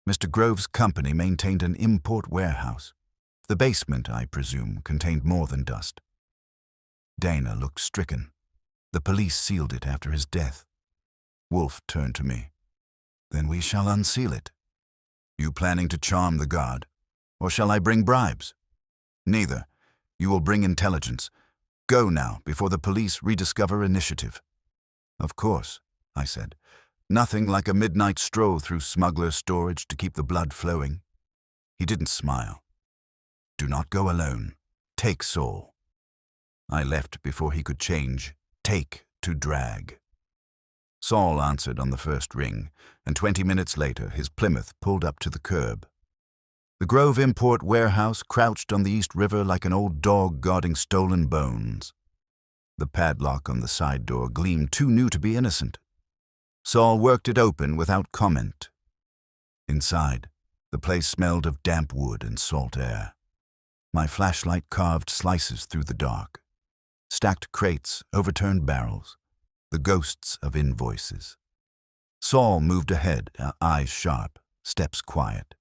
Mr. Grove's company maintained an import warehouse. The basement, I presume, contained more than dust. Dana looked stricken. The police sealed it after his death. Wolfe turned to me. Then we shall unseal it. You planning to charm the guard? Or shall I bring bribes? Neither. You will bring intelligence. Go now, before the police rediscover initiative. Of course, I said. Nothing like a midnight stroll through smuggler's storage to keep the blood flowing. He didn't smile. Do not go alone. Take Saul. I left before he could change take to drag. Saul answered on the first ring, and 20 minutes later his Plymouth pulled up to the curb. The Grove Import warehouse crouched on the East River like an old dog guarding stolen bones. The padlock on the side door gleamed too new to be innocent. Saul worked it open without comment. Inside, the place smelled of damp wood and salt air. My flashlight carved slices through the dark. Stacked crates, overturned barrels, the ghosts of invoices. Saul moved ahead, eyes sharp, steps quiet.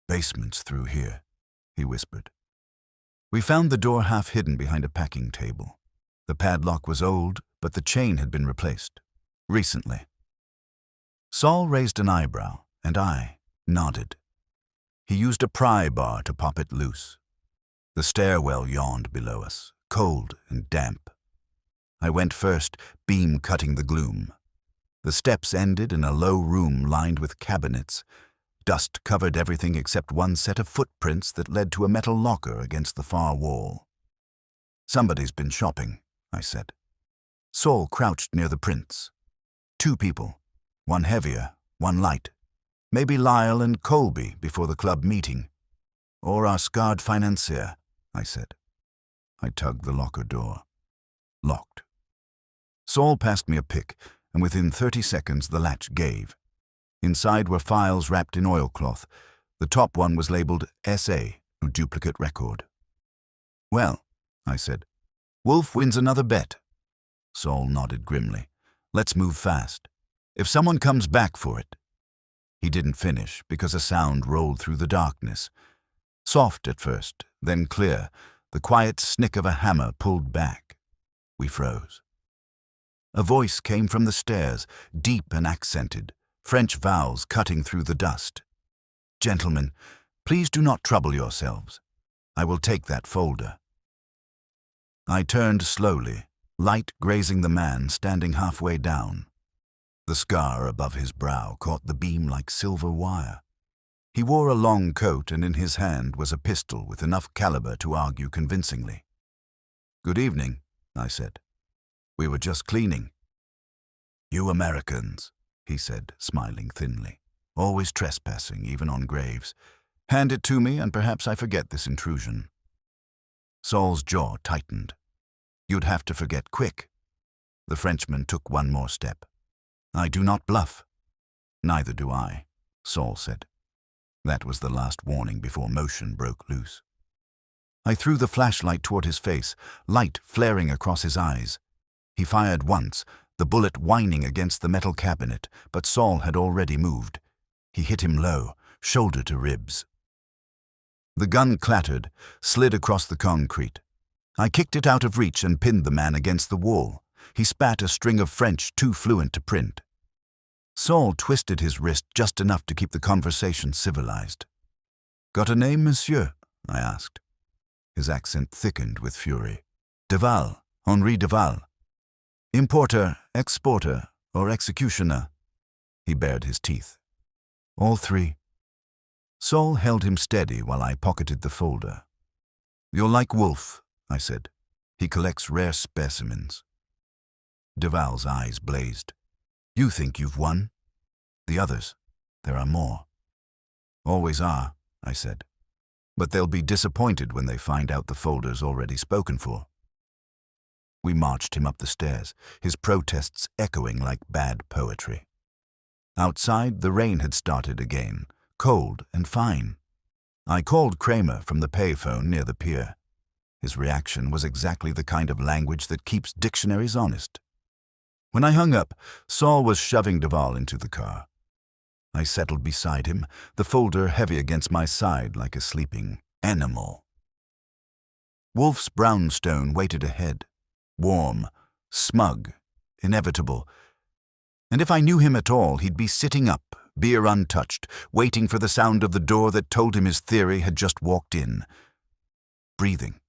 Basement's through here, he whispered. We found the door half hidden behind a packing table. The padlock was old, but the chain had been replaced. Recently. Saul raised an eyebrow, and I nodded. He used a pry bar to pop it loose. The stairwell yawned below us, cold and damp. I went first, beam cutting the gloom. The steps ended in a low room lined with cabinets. Dust covered everything except one set of footprints that led to a metal locker against the far wall. Somebody's been shopping, I said. Saul crouched near the prints. 2 people, one heavier, one light. Maybe Lyle and Colby before the club meeting. Or our scarred financier, I said. I tugged the locker door. Locked. Saul passed me a pick, and within 30 seconds the latch gave. Inside were files wrapped in oilcloth. The top one was labeled SA, no duplicate record. Well, I said, Wolfe wins another bet. Saul nodded grimly. Let's move fast. If someone comes back for it. He didn't finish because a sound rolled through the darkness. Soft at first, then clear, the quiet snick of a hammer pulled back. We froze. A voice came from the stairs, deep and accented, French vowels cutting through the dust. Gentlemen, please do not trouble yourselves. I will take that folder. I turned slowly, light grazing the man standing halfway down. The scar above his brow caught the beam like silver wire. He wore a long coat, and in his hand was a pistol with enough caliber to argue convincingly. Good evening, I said. We were just cleaning. You Americans, he said, smiling thinly, always trespassing, even on graves. Hand it to me, and perhaps I forget this intrusion. Saul's jaw tightened. You'd have to forget quick. The Frenchman took one more step. I do not bluff. Neither do I, Saul said. That was the last warning before motion broke loose. I threw the flashlight toward his face, light flaring across his eyes. He fired once, the bullet whining against the metal cabinet, but Saul had already moved. He hit him low, shoulder to ribs. The gun clattered, slid across the concrete. I kicked it out of reach and pinned the man against the wall. He spat a string of French too fluent to print. Saul twisted his wrist just enough to keep the conversation civilized. Got a name, monsieur? I asked. His accent thickened with fury. Duval, Henri Duval. Importer, exporter, or executioner? He bared his teeth. All 3. Saul held him steady while I pocketed the folder. You're like Wolfe, I said. He collects rare specimens. Duval's eyes blazed. You think you've won? The others, there are more. Always are, I said. But they'll be disappointed when they find out the folder's already spoken for. We marched him up the stairs, his protests echoing like bad poetry. Outside, the rain had started again, cold and fine. I called Kramer from the payphone near the pier. His reaction was exactly the kind of language that keeps dictionaries honest. When I hung up, Saul was shoving Duval into the car. I settled beside him, the folder heavy against my side like a sleeping Animal. Wolfe's brownstone waited ahead, warm, smug, inevitable. And if I knew him at all, he'd be sitting up, beer untouched, waiting for the sound of the door that told him his theory had just walked in. Breathing.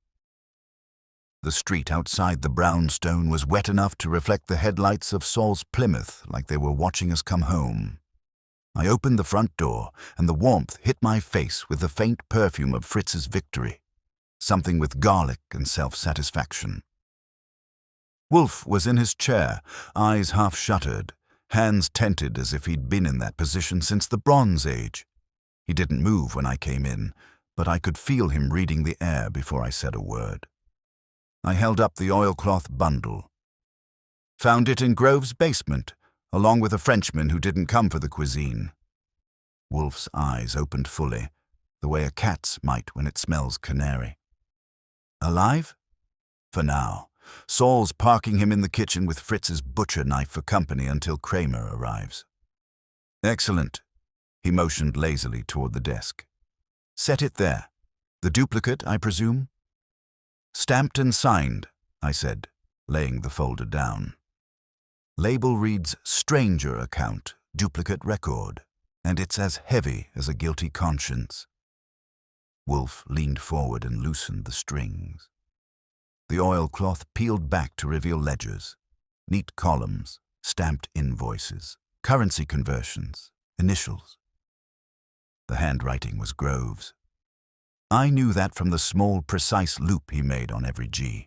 The street outside the brownstone was wet enough to reflect the headlights of Saul's Plymouth like they were watching us come home. I opened the front door, and the warmth hit my face with the faint perfume of Fritz's victory, something with garlic and self-satisfaction. Wolfe was in his chair, eyes half-shuttered, hands tented as if he'd been in that position since the Bronze Age. He didn't move when I came in, but I could feel him reading the air before I said a word. I held up the oilcloth bundle. Found it in Grove's basement, along with a Frenchman who didn't come for the cuisine. Wolfe's eyes opened fully, the way a cat's might when it smells canary. Alive? For now. Saul's parking him in the kitchen with Fritz's butcher knife for company until Kramer arrives. Excellent. He motioned lazily toward the desk. Set it there. The duplicate, I presume? Stamped and signed, I said, laying the folder down. Label reads Stranger Account, Duplicate Record, and it's as heavy as a guilty conscience. Wolfe leaned forward and loosened the strings. The oilcloth peeled back to reveal ledgers, neat columns, stamped invoices, currency conversions, initials. The handwriting was Grove's. I knew that from the small, precise loop he made on every G.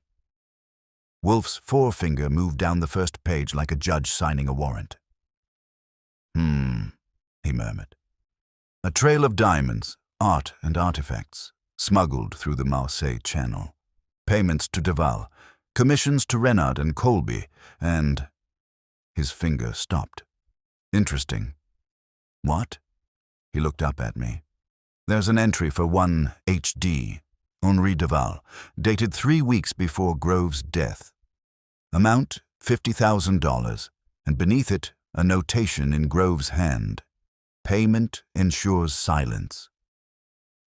Wolfe's forefinger moved down the first page like a judge signing a warrant. He murmured. A trail of diamonds, art and artifacts, smuggled through the Marseille Channel. Payments to Duval, commissions to Renard and Colby, and... His finger stopped. Interesting. What? He looked up at me. There's an entry for one H.D., Henri Duval, dated 3 weeks before Grove's death. Amount $50,000, and beneath it a notation in Grove's hand. Payment ensures silence.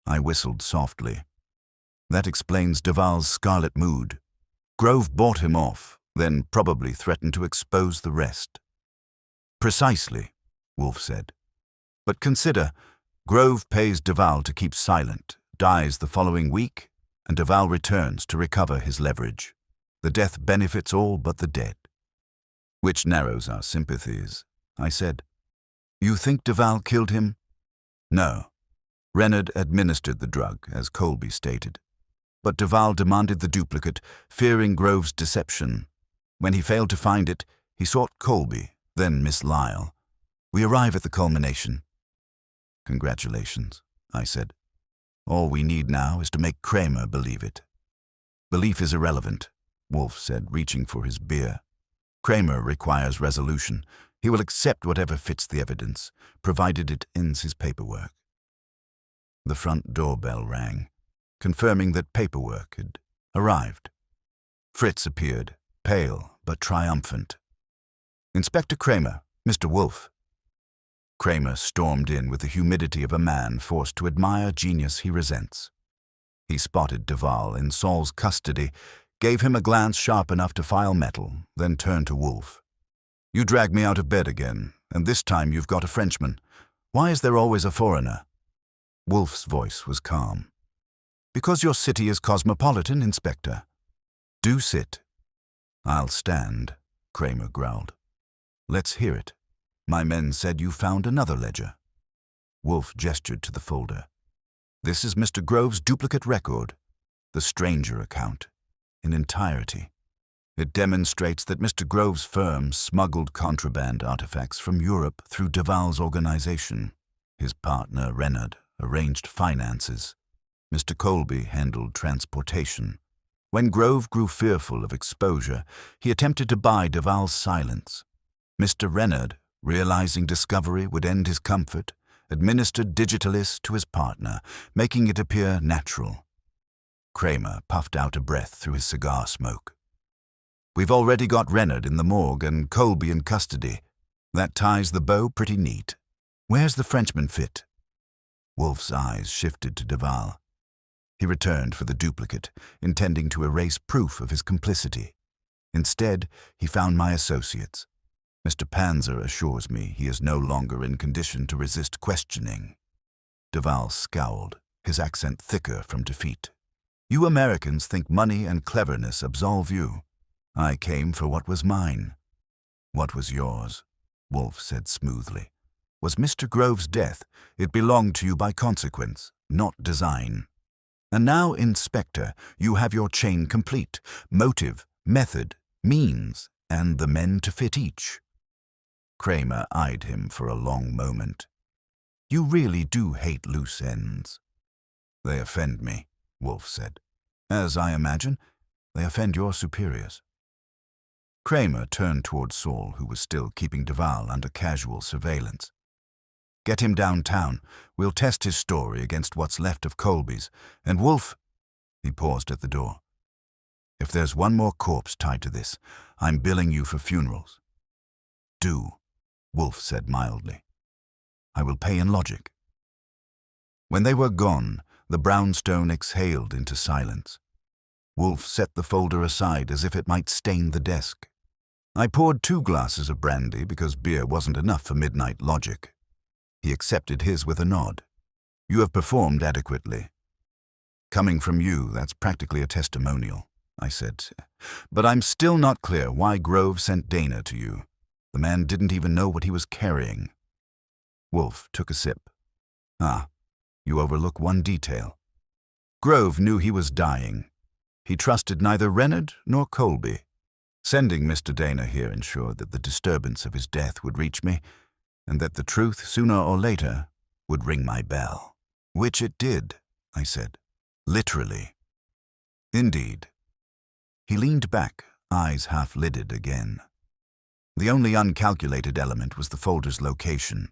I whistled softly. That explains Duval's scarlet mood. Grove bought him off, then probably threatened to expose the rest. Precisely, Wolfe said. But consider, Grove pays Duval to keep silent, dies the following week, and Duval returns to recover his leverage. The death benefits all but the dead. Which narrows our sympathies, I said. You think Duval killed him? No. Renard administered the drug, as Colby stated. But Duval demanded the duplicate, fearing Grove's deception. When he failed to find it, he sought Colby, then Miss Lyle. We arrive at the culmination. Congratulations, I said. All we need now is to make Kramer believe it. Belief is irrelevant, Wolfe said, reaching for his beer. Kramer requires resolution. He will accept whatever fits the evidence, provided it ends his paperwork. The front doorbell rang, confirming that paperwork had arrived. Fritz appeared, pale but triumphant. Inspector Kramer, Mr. Wolfe. Kramer stormed in with the humidity of a man forced to admire genius he resents. He spotted Duval in Saul's custody, gave him a glance sharp enough to file metal, then turned to Wolfe. You dragged me out of bed again, and this time you've got a Frenchman. Why is there always a foreigner? Wolfe's voice was calm. Because your city is cosmopolitan, Inspector. Do sit. I'll stand, Kramer growled. Let's hear it. My men said you found another ledger. Wolfe gestured to the folder. This is Mr. Grove's duplicate record, the Stranger Account, in entirety. It demonstrates that Mr. Grove's firm smuggled contraband artifacts from Europe through Duval's organization. His partner, Renard, arranged finances. Mr. Colby handled transportation. When Grove grew fearful of exposure, he attempted to buy Duval's silence. Mr. Renard, realizing discovery would end his comfort, administered Digitalis to his partner, making it appear natural. Kramer puffed out a breath through his cigar smoke. We've already got Renard in the morgue and Colby in custody. That ties the bow pretty neat. Where's the Frenchman fit? Wolfe's eyes shifted to Duval. He returned for the duplicate, intending to erase proof of his complicity. Instead, he found my associates. Mr. Panzer assures me he is no longer in condition to resist questioning. Duval scowled, his accent thicker from defeat. You Americans think money and cleverness absolve you. I came for what was mine. What was yours? Wolfe said smoothly. Was Mr. Grove's death. It belonged to you by consequence, not design. And now, Inspector, you have your chain complete. Motive, method, means, and the men to fit each. Kramer eyed him for a long moment. You really do hate loose ends. They offend me, Wolfe said. As I imagine, they offend your superiors. Kramer turned toward Saul, who was still keeping Duval under casual surveillance. Get him downtown. We'll test his story against what's left of Colby's. And Wolfe, he paused at the door. If there's one more corpse tied to this, I'm billing you for funerals. Do, Wolfe said mildly. I will pay in logic. When they were gone, the brownstone exhaled into silence. Wolfe set the folder aside as if it might stain the desk. I poured 2 glasses of brandy because beer wasn't enough for midnight logic. He accepted his with a nod. You have performed adequately. Coming from you, that's practically a testimonial, I said. But I'm still not clear why Grove sent Dana to you. The man didn't even know what he was carrying. Wolfe took a sip. You overlook one detail. Grove knew he was dying. He trusted neither Reynard nor Colby. Sending Mr. Dana here ensured that the disturbance of his death would reach me, and that the truth, sooner or later, would ring my bell. Which it did, I said. Literally. Indeed. He leaned back, eyes half-lidded again. The only uncalculated element was the folder's location.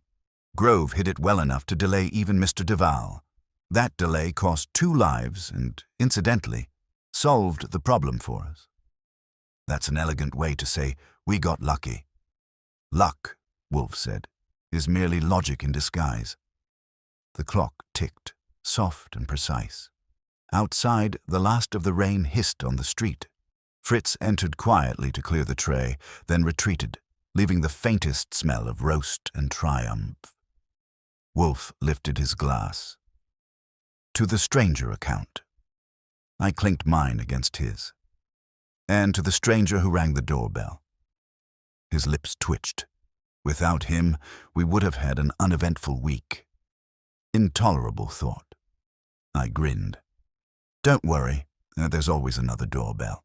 Grove hid it well enough to delay even Mr. Duval. That delay cost 2 lives and, incidentally, solved the problem for us. That's an elegant way to say, we got lucky. Luck, Wolfe said, is merely logic in disguise. The clock ticked, soft and precise. Outside, the last of the rain hissed on the street. Fritz entered quietly to clear the tray, then retreated, leaving the faintest smell of roast and triumph. Wolfe lifted his glass. To the stranger account. I clinked mine against his. And to the stranger who rang the doorbell. His lips twitched. Without him, we would have had an uneventful week. Intolerable thought. I grinned. Don't worry, there's always another doorbell.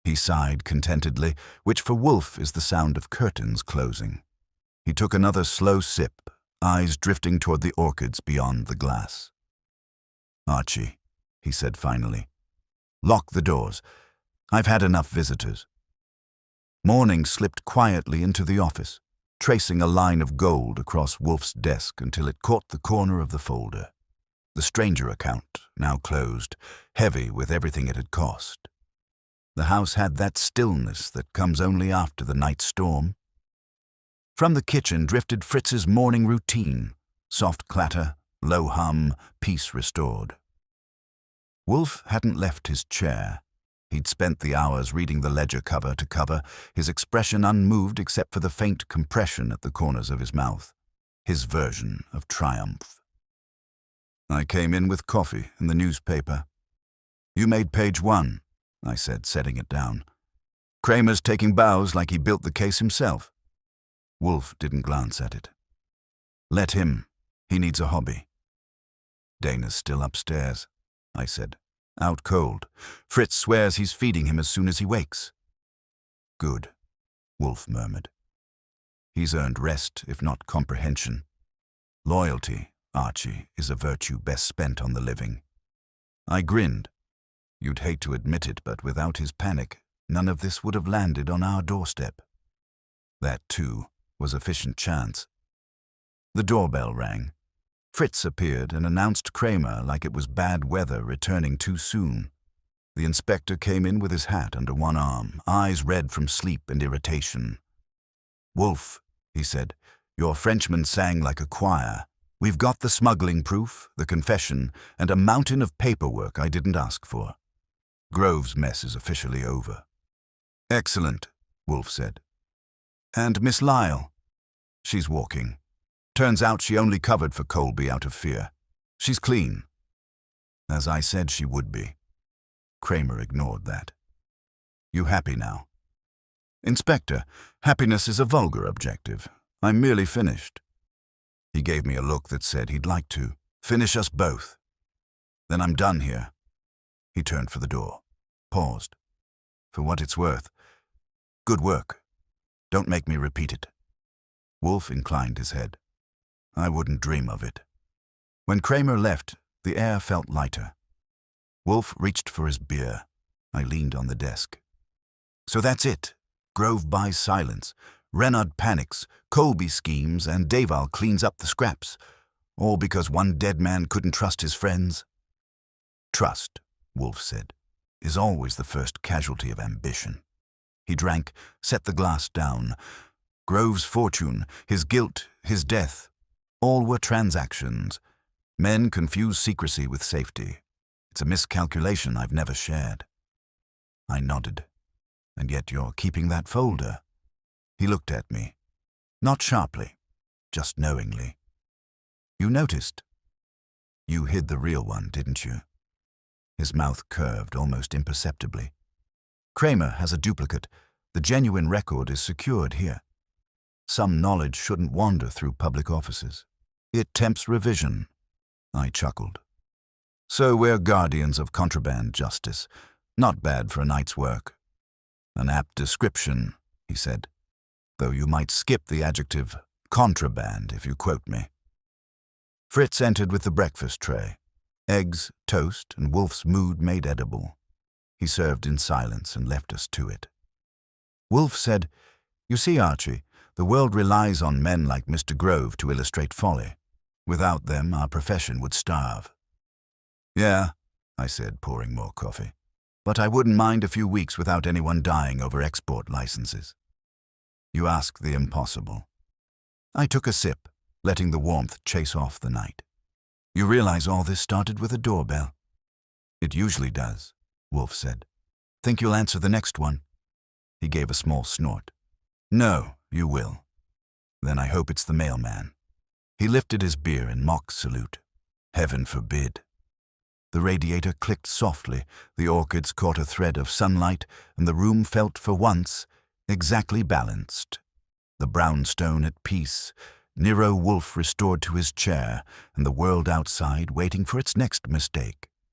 He sighed contentedly, which for Wolfe is the sound of curtains closing. He took another slow sip, eyes drifting toward the orchids beyond the glass. Archie, he said finally, lock the doors. I've had enough visitors. Morning slipped quietly into the office, tracing a line of gold across Wolfe's desk until it caught the corner of the folder. The stranger account, now closed, heavy with everything it had cost. The house had that stillness that comes only after the night storm. From the kitchen drifted Fritz's morning routine, soft clatter, low hum, peace restored. Wolfe hadn't left his chair. He'd spent the hours reading the ledger cover to cover, his expression unmoved except for the faint compression at the corners of his mouth, his version of triumph. I came in with coffee and the newspaper. You made page 1, I said, setting it down. Kramer's taking bows like he built the case himself. Wolfe didn't glance at it. Let him. He needs a hobby. Dana's still upstairs, I said. Out cold. Fritz swears he's feeding him as soon as he wakes. Good, Wolfe murmured. He's earned rest, if not comprehension. Loyalty, Archie, is a virtue best spent on the living. I grinned. You'd hate to admit it, but without his panic, none of this would have landed on our doorstep. That, too, was efficient chance. The doorbell rang. Fritz appeared and announced Kramer like it was bad weather returning too soon. The inspector came in with his hat under one arm, eyes red from sleep and irritation. Wolfe, he said, your Frenchman sang like a choir. We've got the smuggling proof, the confession, and a mountain of paperwork I didn't ask for. Grove's mess is officially over." "Excellent," Wolfe said. "And Miss Lyle?" "She's walking. Turns out she only covered for Colby out of fear. She's clean." "As I said she would be." Kramer ignored that. "You happy now?" "Inspector, happiness is a vulgar objective. I'm merely finished." He gave me a look that said he'd like to finish us both. "Then I'm done here." He turned for the door, paused. "For what it's worth, good work. Don't make me repeat it." Wolfe inclined his head. "I wouldn't dream of it." When Kramer left, the air felt lighter. Wolfe reached for his beer. I leaned on the desk. "So that's it. Grove buys silence. Renaud panics. Colby schemes, and Daval cleans up the scraps. All because one dead man couldn't trust his friends." "Trust," Wolfe said, "is always the first casualty of ambition." He drank, set the glass down. Grove's fortune, his guilt, his death, all were transactions. Men confuse secrecy with safety. It's a miscalculation I've never shared. I nodded. "And yet you're keeping that folder." He looked at me. Not sharply, just knowingly. "You noticed? You hid the real one, didn't you?" His mouth curved almost imperceptibly. "Kramer has a duplicate. The genuine record is secured here. Some knowledge shouldn't wander through public offices. It tempts revision." I chuckled. "So we're guardians of contraband justice. Not bad for a night's work." "An apt description," he said, "though you might skip the adjective contraband if you quote me." Fritz entered with the breakfast tray. Eggs, toast, and Wolfe's mood made edible. He served in silence and left us to it. Wolfe said, "You see, Archie, the world relies on men like Mr. Grove to illustrate folly. Without them, our profession would starve." "Yeah," I said, pouring more coffee. "But I wouldn't mind a few weeks without anyone dying over export licenses." "You ask the impossible." I took a sip, letting the warmth chase off the night. "You realize all this started with a doorbell?" "It usually does," Wolfe said. "Think you'll answer the next one?" He gave a small snort. "No, you will." "Then I hope it's the mailman." He lifted his beer in mock salute. "Heaven forbid." The radiator clicked softly, the orchids caught a thread of sunlight, and the room felt for once exactly balanced. The brownstone at peace, Nero Wolfe restored to his chair, and the world outside waiting for its next mistake.